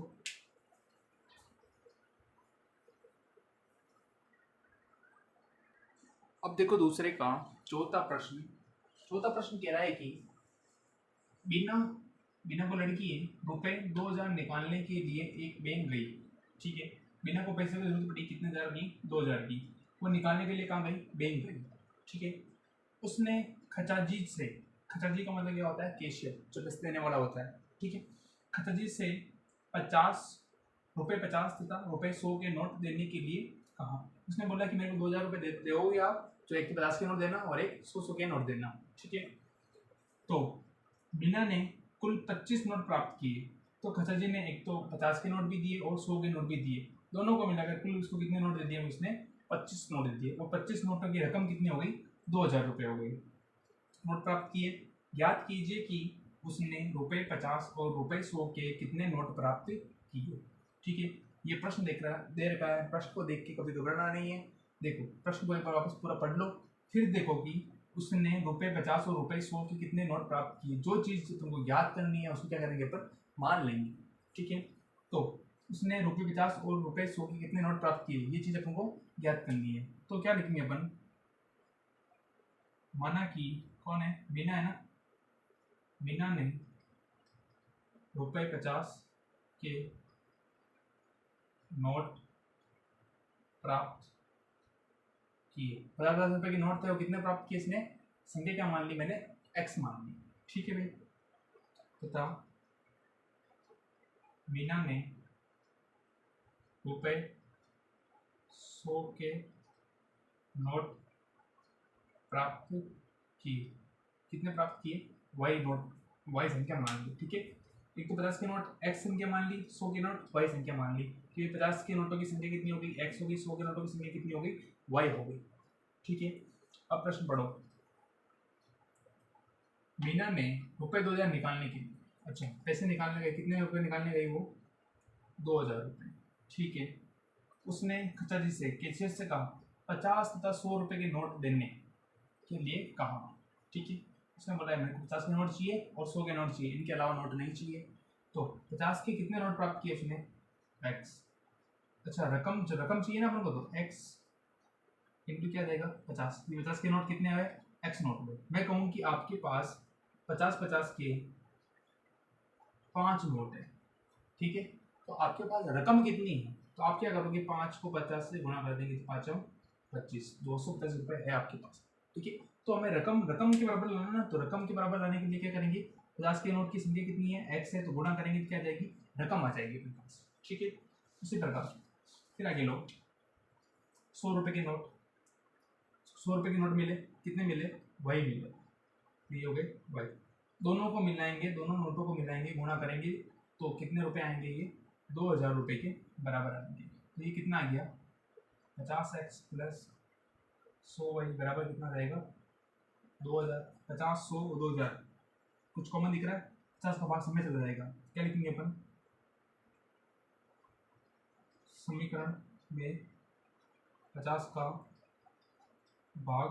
अब देखो दूसरे का चौथा प्रश्न कह रहा है कि बीना को लड़की है रुपए 2000 निकालने के लिए एक बैंक गई। ठीक है, बीना को पैसे की जरूरत पड़ी, कितने हज़ार की 2000 की, वो निकालने के लिए कहाँ गई बैंक गई। ठीक है, उसने खचाजी का मतलब क्या होता है कैशियर, जो पैसे देने वाला होता है। ठीक है, खचाजी से 50 तथा रुपए 100 के नोट देने के लिए कहा। उसने बोला कि मेरे को 2000 रुपये दोगे आप, जो एक 50 के नोट देना और एक 100 के नोट देना। ठीक है, तो बीना ने कुल 25 नोट प्राप्त किए, तो खचाजी ने एक तो 50 के नोट भी दिए और 100 के नोट भी दिए, दोनों को मिलाकर कुल उसको कितने नोट दे दिए, उसने 25 नोट दे दिए। वो 25 नोटों की रकम कितनी हो गई 2000 रुपये हो गई। नोट प्राप्त किए, याद कीजिए कि उसने रुपए 50 और रुपए 100 के कितने नोट प्राप्त किए। ठीक है, ये प्रश्न दे रखा है, प्रश्न को देख के कभी घबराना नहीं है। देखो प्रश्न को एक बार वापस पूरा पढ़ लो, फिर देखो कि उसने रुपए 50 और रुपए 100 के कितने नोट प्राप्त किए। जो चीज़ तुमको याद करनी है उसको क्या करेंगे अपन मान लेंगे। ठीक है, तो उसने रुपए 50 और रुपए 100 के कितने नोट प्राप्त किए, ये चीज़ अपन को याद करनी है। तो क्या लिखेंगे अपन, माना कि कौन है बीना है ना, बीना ने रुपए 50 के नोट प्राप्त किए। 50 रुपए के नोट थे, वो कितने प्राप्त किए इसने, संख्या क्या मान ली मैंने x मान ली। ठीक है भाई, तथा बीना ने रुपए 100 के नोट प्राप्त किए, कितने प्राप्त किए y संख्या मान ली। ठीक है, एक तो 50 के नोट x संख्या मान ली, 100 के नोट y संख्या मान ली। कि 50 के नोटों की संख्या कितनी हो गई x हो गई, 100 के नोटों की संख्या कितनी हो गई y हो गई। ठीक है, अब प्रश्न पढ़ो, बीना ने रुपए 2000 निकालने के लिए, अच्छा पैसे निकालने गए, कितने रुपए निकालने गए वो 2000 रुपये। ठीक है, उसने खचाजी से कैशियर से कहा 50 तथा 100 रुपए के नोट देने के लिए कहा। ठीक है, उसने बोला मेरे को 50 के नोट चाहिए और 100 के नोट चाहिए, इनके अलावा नोट नहीं चाहिए। तो 50 के कितने नोट प्राप्त किए उसने x, अच्छा रकम चाहिए ना अपन को, तो x इंटू क्या देगा 50। 50 के नोट कितने आए x नोट हुए। मैं कहूँ कि आपके पास 50 के 5 नोट है। ठीक है, तो आपके पास रकम कितनी है, तो आप क्या करोगे 5 को 50 से गुणा कर देंगे, 5 25, 250 रुपये है आपके पास। ठीक है, तो हमें रकम के बराबर लाना ना, तो रकम के बराबर लाने के लिए क्या करेंगे, 50 के नोट की संख्या कितनी है x है, तो गुणा करेंगे तो क्या आ जाएगी रकम आ जाएगी अपने पास। ठीक है, उसी प्रकार फिर आगे लो 100 रुपये के नोट, 100 रुपये के नोट मिले, कितने मिले y मिले, ये हो गए y, दोनों को मिलाएंगे, दोनों नोटों को मिलाएंगे, गुणा करेंगे तो कितने रुपए आएंगे, ये 2000 रुपये के बराबर आएंगे। तो ये कितना आ गया 50x प्लस 100y बराबर कितना रहेगा 2000। 50 100 2000, कुछ कॉमन दिख रहा है, 50 का भाग समय चला जाएगा, क्या लिखेंगे अपन समीकरण में 50 का भाग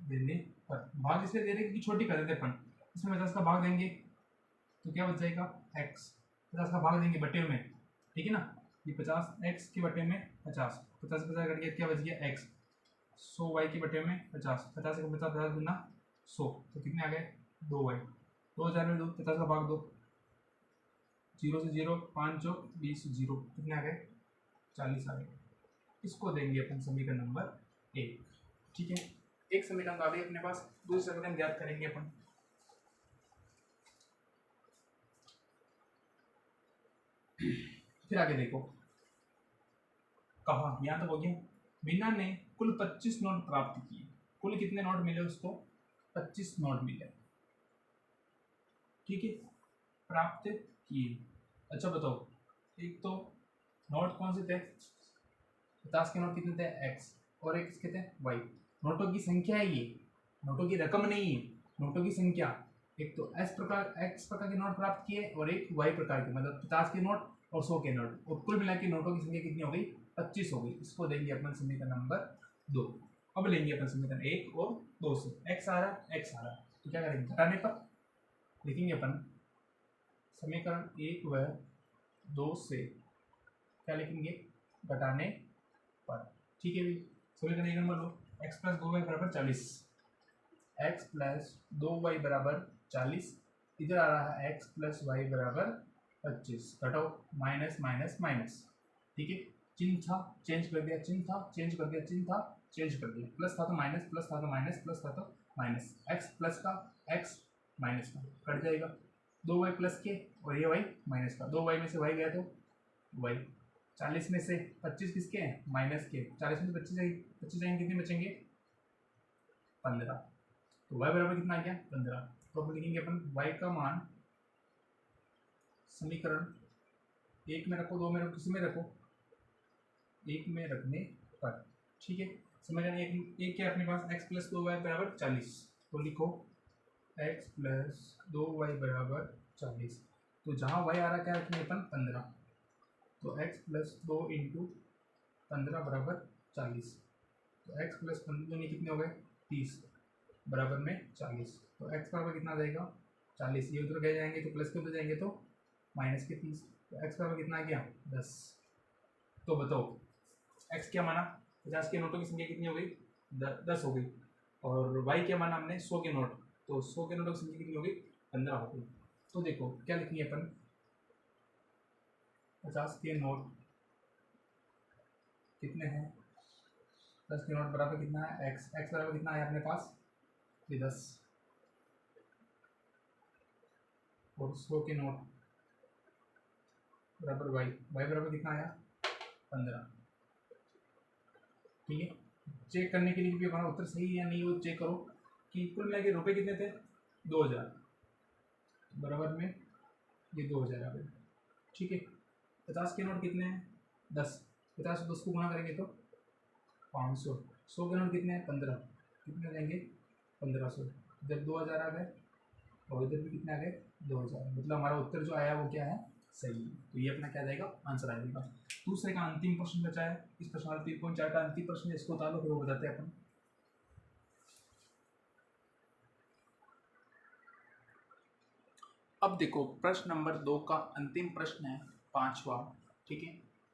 देने पर, भाग इसलिए दे रहे हैं कि छोटी कर देते अपन, इसमें 50 का भाग देंगे तो क्या बच जाएगा x, 50 का भाग देंगे बटे में। ठीक है ना, ये 50x के बटे में 50 कट गया, क्या बच गया x, 100y के बटे में 50 50 का 50 गुना 100, तो कितने आ गए 2y, 2000 में 2 50 का भाग 2, 0 से 0 5 जो 20 0, कितने आ गए 40 आ गए। इसको देंगे अपन समीकरण नंबर 1। ठीक है, एक समीकरण आ गई अपने पास, दूसरा समीकरण ज्ञात करेंगे अपन। फिर आगे देखो, कहा यहाँ तक हो गया, बीना ने कुल 25 नोट प्राप्त किए, कुल कितने नोट मिले उसको 25 नोट मिले। ठीक है, प्राप्त किए। अच्छा बताओ, एक तो नोट कौन से थे 50 के नोट कितने थे x, और एक किसके थे y। नोटों की संख्या है ये, नोटों की रकम नहीं है, नोटों की संख्या। एक तो x प्रकार के नोट प्राप्त किए और एक y प्रकार के, मतलब 50 के नोट और 100 के नोट, और कुल मिला के नोटों की संख्या कितनी हो गई 25 हो गई, इसको देंगे अपन समीकरण नंबर 2। अब लेंगे अपन समीकरण 1 और 2 से, x आ रहा x आ रहा, तो क्या करेंगे घटाने पर लिखेंगे अपन समीकरण 1 व 2 से क्या लिखेंगे घटाने पर। ठीक है भाई, समीकरण 1 नंबर लो, x प्लस 2y बराबर 40, x प्लस 2y बराबर 40, इधर आ रहा है x प्लस वाई बराबर 25, घटाओ माइनस माइनस माइनस। ठीक है, चिन्ह था चेंज कर दिया, चिन्ह था चेंज कर दिया, चिन्ह था चेंज कर दिया, प्लस था तो माइनस, प्लस था तो माइनस, प्लस था तो माइनस, एक्स प्लस का एक्स माइनस का कट जाएगा, 2y प्लस के और ये y माइनस का, 2y में से y गया तो y, 40 में से 25 किसके हैं माइनस के, 40 में से 25 जाएंगे, 25 जाएंगे कितने बचेंगे 15, तो y बराबर कितना आ गया 15। तो अब लिखेंगे अपन y का मान समीकरण 1 में रखो, 2 में रखो, किसी में रखो, 1 में रखने पर। ठीक है, समीकरण 1 क्या अपने पास x प्लस 2y बराबर 40, तो लिखो x प्लस 2y बराबर 40, तो जहाँ y आ रहा क्या रखेंगे अपन 15, तो x प्लस 2 इंटू 15 बराबर 40, तो x प्लस 15 कितने हो गए 30 बराबर में 40, तो x बराबर कितना आ जाएगा 40, ये उधर गए जाएंगे तो प्लस के उधर जाएंगे तो माइनस के 30, तो x बराबर कितना आ गया 10। तो बताओ x क्या माना 50 के नोटों की संख्या कितनी हो गई 10 हो गई, और y क्या माना हमने 100 के नोट, तो 100 के नोटों की संख्या कितनी हो गई 15 हो गई। तो देखो क्या लिखेंगे अपन 50 के नोट कितने हैं 10 के नोट बराबर कितना है x, x बराबर कितना है अपने पास ये 10, और 100 के नोट बराबर y, y बराबर कितना आया 15। ठीक है, चेक करने के लिए भी हमारा उत्तर सही है या नहीं वो चेक करो कि कुल मिला के रुपये कितने थे 2000 बराबर में ये 2000 आ गए। ठीक है, 50 के नोट कितने हैं 10, 50 10 को गुणा करेंगे तो 500, 100 के नोट कितने हैं 15, कितने देंगे 1500, इधर 2000 आ गए और इधर भी कितने आ गए 2000, मतलब हमारा उत्तर जो आया वो क्या है सही है, तो ये अपना क्या जाएगा आंसर आ जाएगा। दूसरे का अंतिम प्रश्न बचा है, इस प्रश्न 3.4 का अंतिम प्रश्न इसको उतारो फिर वो बताते हैं अपन। अब देखो प्रश्न नंबर 2 का अंतिम प्रश्न है 5वां। ठीक है,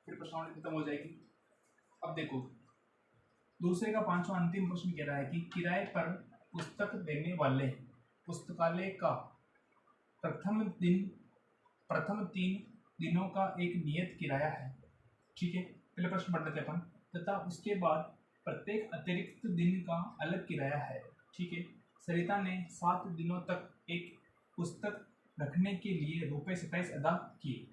फिर प्रश्नावली खत्म हो जाएगी। अब देखो दूसरे का 5वां अंतिम प्रश्न कह रहा है कि किराए पर पुस्तक देने वाले पुस्तकालय का प्रथम 3 दिनों का एक नियत किराया है। ठीक है, पहले प्रश्न पढ़ लेते हैं अपन, तथा उसके बाद प्रत्येक अतिरिक्त दिन का अलग किराया है। ठीक है, सरिता ने 7 दिनों तक एक पुस्तक रखने के लिए ₹27 अदा किए।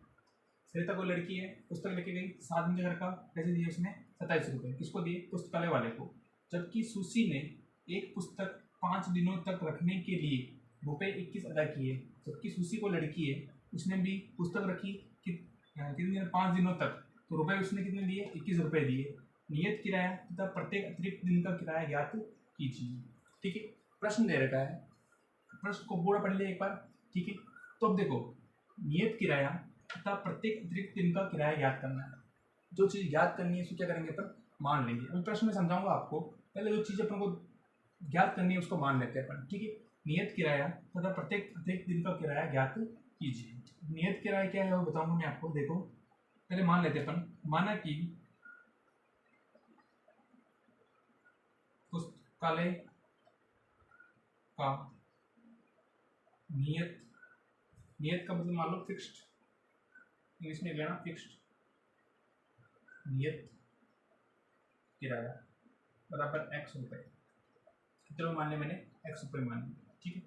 सरिता को लड़की है, पुस्तक लेके गई, 7 दिन का घर का पैसे दिए उसने 27 रुपये, किसको दिए पुस्तकालय वाले को। जबकि सुशी ने एक पुस्तक 5 दिनों तक रखने के लिए ₹21 अदा किए, जबकि सुशी को लड़की है उसने भी पुस्तक रखी कितने दिन 5 दिनों तक, तो रुपए उसने कितने दिए 21 रुपये दिए। नियत किराया तथा प्रत्येक अतिरिक्त दिन का किराया ज्ञात कीजिए। ठीक है, प्रश्न दे रखा है, प्रश्न को पूरा पढ़ लिया एक बार। ठीक है, तो अब देखो नियत किराया तथा प्रत्येक अतिरिक्त दिन का किराया ज्ञात करना है। जो चीज़ ज्ञात करनी है उसको क्या करेंगे अपन मान लेंगे। अभी प्रश्न में समझाऊंगा आपको, पहले जो चीज़ अपन को ज्ञात करनी है उसको मान लेते हैं अपन। ठीक है, नियत किराया तथा प्रत्येक अतिरिक्त दिन का किराया ज्ञात कीजिए। नियत किराया क्या है वो बताऊंगा मैं आपको। देखो पहले मान लेते अपन, माना कि पुस्तकालय का नियत का मतलब मान लो फिक्स्ड, इंग्लिश में लेना फिक्स्ड, नियत किराया बराबर x रुपये, कितने मान लिया मैंने x रुपये मान लिया। ठीक है,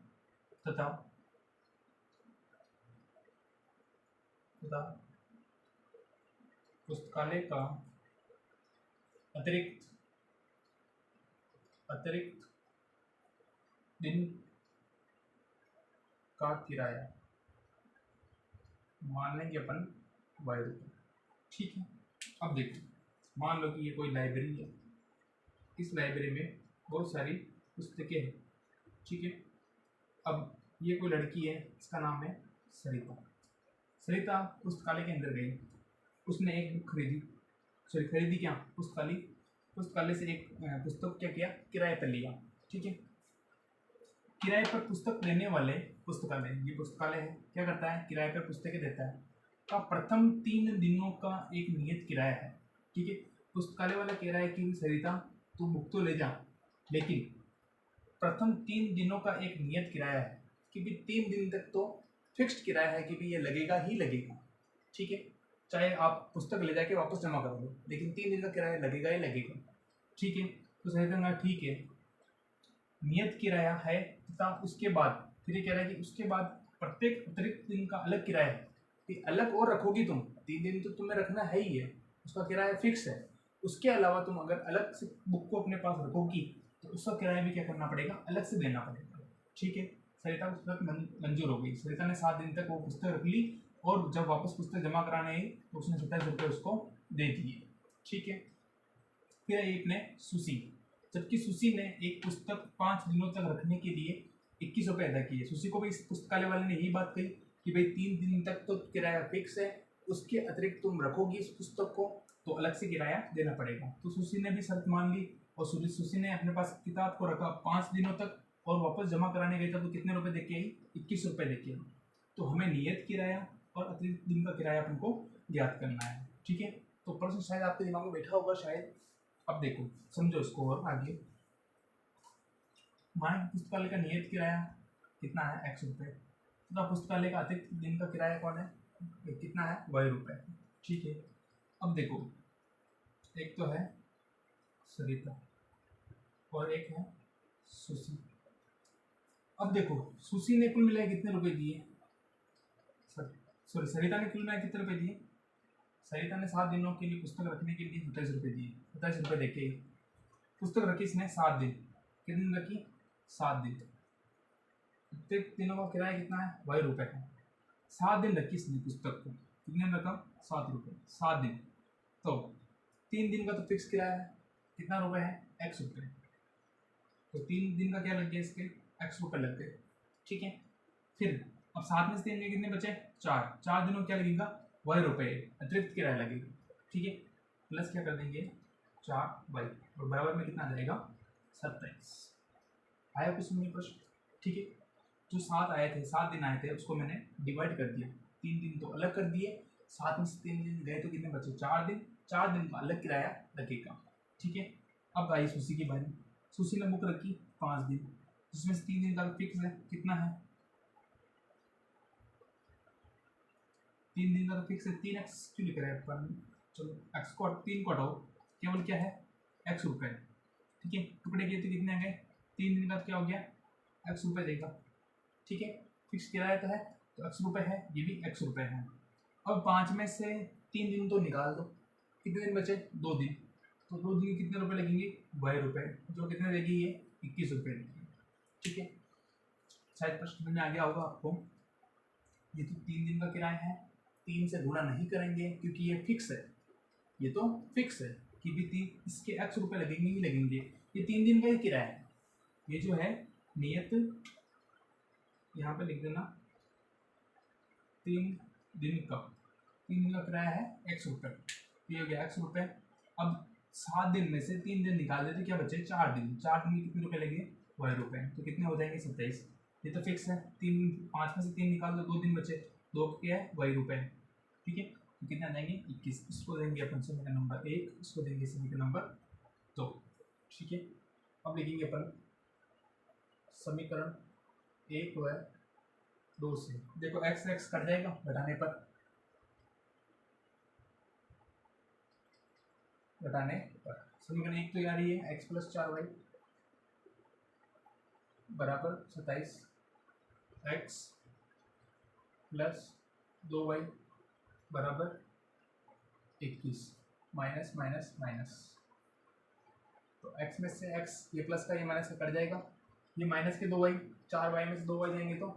तथा पुस्तकालय का अतिरिक्त दिन का किराया मान लेंगे अपन y रुपये। ठीक है, अब देखो मान लो कि ये कोई लाइब्रेरी है, इस लाइब्रेरी में बहुत सारी पुस्तकें हैं। ठीक है, अब ये कोई लड़की है, इसका नाम है सरिता। सरिता पुस्तकालय के अंदर गई, उसने एक बुक खरीदी सॉरी खरीदी क्या, पुस्तकालय, पुस्तकालय से एक पुस्तक क्या किया, किराए पर लिया। ठीक है, किराए पर पुस्तक देने वाले पुस्तकालय, ये पुस्तकालय है, क्या करता है, किराए पर पुस्तकें देता है, का प्रथम 3 दिनों का एक नियत किराया है। ठीक है, पुस्तकालय वाला कह रहा है कि सरिता तू बुक तो ले जा, लेकिन प्रथम 3 दिनों का एक नियत किराया है कि भी 3 दिन तक तो फिक्स्ड किराया है कि भी ये लगेगा ही लगेगा। ठीक है, चाहे आप पुस्तक ले जाके वापस जमा कर दो, लेकिन 3 दिन का किराया लगेगा ही लगेगा। ठीक है, तो सरिता ने ठीक है, नियत किराया है तथा उसके बाद फिर ये कह रहा है कि उसके बाद प्रत्येक अतिरिक्त दिन का अलग किराया है, कि अलग और रखोगी तुम, 3 दिन तो तुम्हें रखना है ही है, उसका किराया फिक्स है। उसके अलावा तुम अगर अलग से बुक को अपने पास रखोगी तो उसका किराया भी क्या करना पड़ेगा, अलग से देना पड़ेगा। ठीक है, सरिता को पुस्तक मंजूर हो गई। सरिता ने 7 दिन तक वो पुस्तक रख ली और जब वापस पुस्तक जमा कराने आई तो उसने 27 रुपये उसको दे दिए। ठीक है, फिर आई अपने सुशी, जबकि सुशी ने एक पुस्तक 5 दिनों तक रखने के लिए 21 रुपये अदा किए। सुशी को भी इस पुस्तकालय वाले ने यही बात कही कि भाई 3 दिन तक तो किराया फिक्स है, उसके अतिरिक्त तुम रखोगी इस पुस्तक को तो अलग से किराया देना पड़ेगा। तो सुशी ने भी शर्त मान ली और सुशी ने अपने पास किताब को रखा 5 दिनों तक और वापस जमा कराने गई तब तो कितने रुपए देके आई, 21 रुपये देके आई। तो हमें नियत किराया और अतिरिक्त दिन का किराया अपन को ज्ञात करना है। ठीक है, तो प्रश्न शायद आपके दिमाग में बैठा होगा शायद। अब देखो समझो इसको और आगे, मान पुस्तकालय का नियत किराया कितना है, x रुपये, तथा पुस्तकालय का अतिरिक्त दिन का किराया कौन है, कितना है, y रुपये। ठीक है, अब देखो एक तो है सरिता और एक है सुशी। अब देखो सुशी ने कुल मिलाए कितने रुपए दिए, सॉरी सरिता ने कुल मिलाए कितने रुपए दिए, सरिता ने 7 दिनों के लिए पुस्तक रखने के लिए 27 रुपये दिए। 27 रुपये देके पुस्तक रखी इसने 7 दिन, कितने दिन रखी, 7 दिन। प्रत्येक दिनों का किराया कितना है, y रुपये है। 7 दिन रखी इसने पुस्तक को, कितने दिन रखा, 7 रुपये, 7 दिन। तो 3 दिन का तो फिक्स किराया है, कितना रुपए है, x रुपये। तो 3 दिन का क्या लग गया इसके, x रुपये लग गए। ठीक है, फिर अब 7 में से 3 में कितने बचे, 4, 4 दिनों क्या लगेगा, y रुपये अतिरिक्त किराया लगेगा। ठीक है, प्लस क्या कर देंगे 4y और बराबर में कितना आ जाएगा, 27। आया कुछ नहीं प्रश्न। ठीक है, जो 7 आए थे, 7 दिन आए थे उसको मैंने डिवाइड कर दिया, 3 दिन तो अलग कर दिए, 7 में से 3 दिन गए तो कितने बचे, 4 दिन, 4 दिन का अलग किराया लगेगा। ठीक है, अब आई सुशी की बारी। सुशी ने बुक रखी 5 दिन, जिसमें से 3 दिन का फिक्स है, कितना है, 3 दिन का फिक्स है, 3x क्यों लिख रहे हैं अपन, चलो x को 3 को हटाओ, केवल क्या है, x रुपये। ठीक है, टुकड़े किए तो कितने आ गए, 3 दिन का क्या हो गया, x रुपये देगा। ठीक है, फिक्स किराया तो है तो x रुपये है, ये भी x रुपये है। अब 5 में से 3 दिन तो निकाल दो, कितने दिन बचे, 2 दिन, तो 2 दिन कितने रुपए लगेंगे, y रुपये, जो कितने देगी ये, 21 रुपये देगी। ठीक है, शायद प्रश्न में आ गया होगा आपको। ये तो 3 दिन का किराया है, 3 से गुणा नहीं करेंगे क्योंकि ये फिक्स है, ये तो फिक्स है कि भी 3 इसके x रुपये लगेंगे ही लगेंगे, ये 3 दिन का ही किराया है। ये जो है नियत, यहाँ पे लिख देना 3 दिन का, 3 दिन का किराया है x रुपये, ये हो गया x रुपये। अब 7 दिन में से 3 दिन निकाल देते, क्या बचे, 4 दिन, 4 दिन में कितने रुपए लगे, y रुपये, तो कितने हो जाएंगे, 27। ये तो फिक्स है, 5 में से 3 निकाल दो, 2 दिन बचे, 2 क्या है, y रुपये। ठीक है, तो कितने आ जाएंगे, 21। इसको देंगे अपन समीकरण नंबर 1, इसको देंगे समीकरण नंबर 2। ठीक है, अब लिखेंगे अपन समीकरण 1 व 2 से, देखो x x कट जाएगा घटाने पर, समीकरण 1 तो यार ये है x + 4y बराबर 27, x + 2y बराबर 21, माइनस माइनस माइनस, तो x में से x, ये प्लस का ये माइनस का कट जाएगा, ये माइनस के 2y, 4y में से 2y जाएंगे तो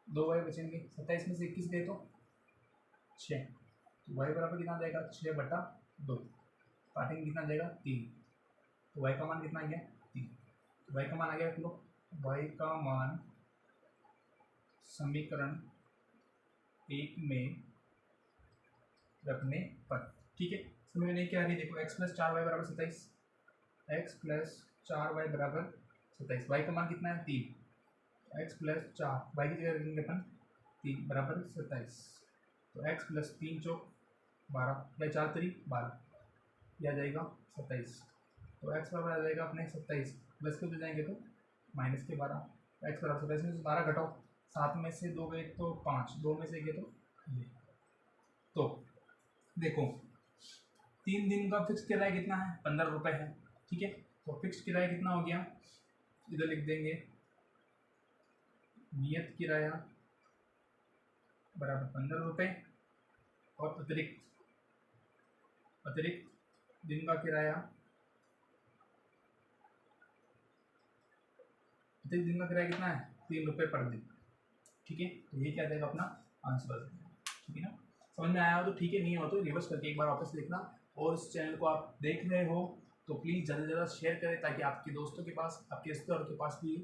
2y बचेंगे, 27 में से 21 गए तो 6, तो y बराबर कितना आ जाएगा, 6/2, काटेंगे कितना आ जाएगा, 3, तो y का मान कितना आ गया, 3, तो y का मान आ गया, लो y का मान समीकरण 1 में रखने पर। ठीक है, समझ में नहीं क्या आ रही है? देखो x प्लस 4y बराबर 27, x प्लस 4y बराबर 27, y का मान कितना है 3, x प्लस 4 y की जगह रखेंगे अपन 3 बराबर 27, तो x प्लस 3 चौक 12 या 4 3 12, यह आ जाएगा 27, तो x बराबर आ जाएगा अपने 27, प्लस के उधर जाएंगे तो माइनस के 12, x बराबर 27 में से 12 घटाओ, 7 में से 2 गए तो 5, 2 में से गए तो ये। तो देखो 3 दिन का फिक्स किराया कितना है 15 रुपये है, ठीक है। तो फिक्स किराया कितना हो गया, इधर लिख देंगे नियत किराया बराबर 15 रुपये और अतिरिक्त दिन का किराया, अतिरिक्त दिन का किराया कितना है 3 रुपये पर दिन, ठीक है। तो ये क्या देगा अपना आंसर, ठीक है ना। समझ में आया हो तो ठीक है, नहीं हो तो रिवर्स करके एक बार वापस देखना। और इस चैनल को आप देख रहे हो तो प्लीज़ ज़्यादा से ज़्यादा शेयर करें ताकि आपके दोस्तों के पास, आपके रिश्तेदारों के पास भी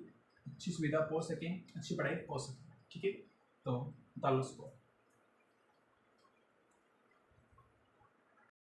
अच्छी सुविधा पहुँच सकें, अच्छी पढ़ाई पहुँच सके, ठीक है। तो डालो उसको।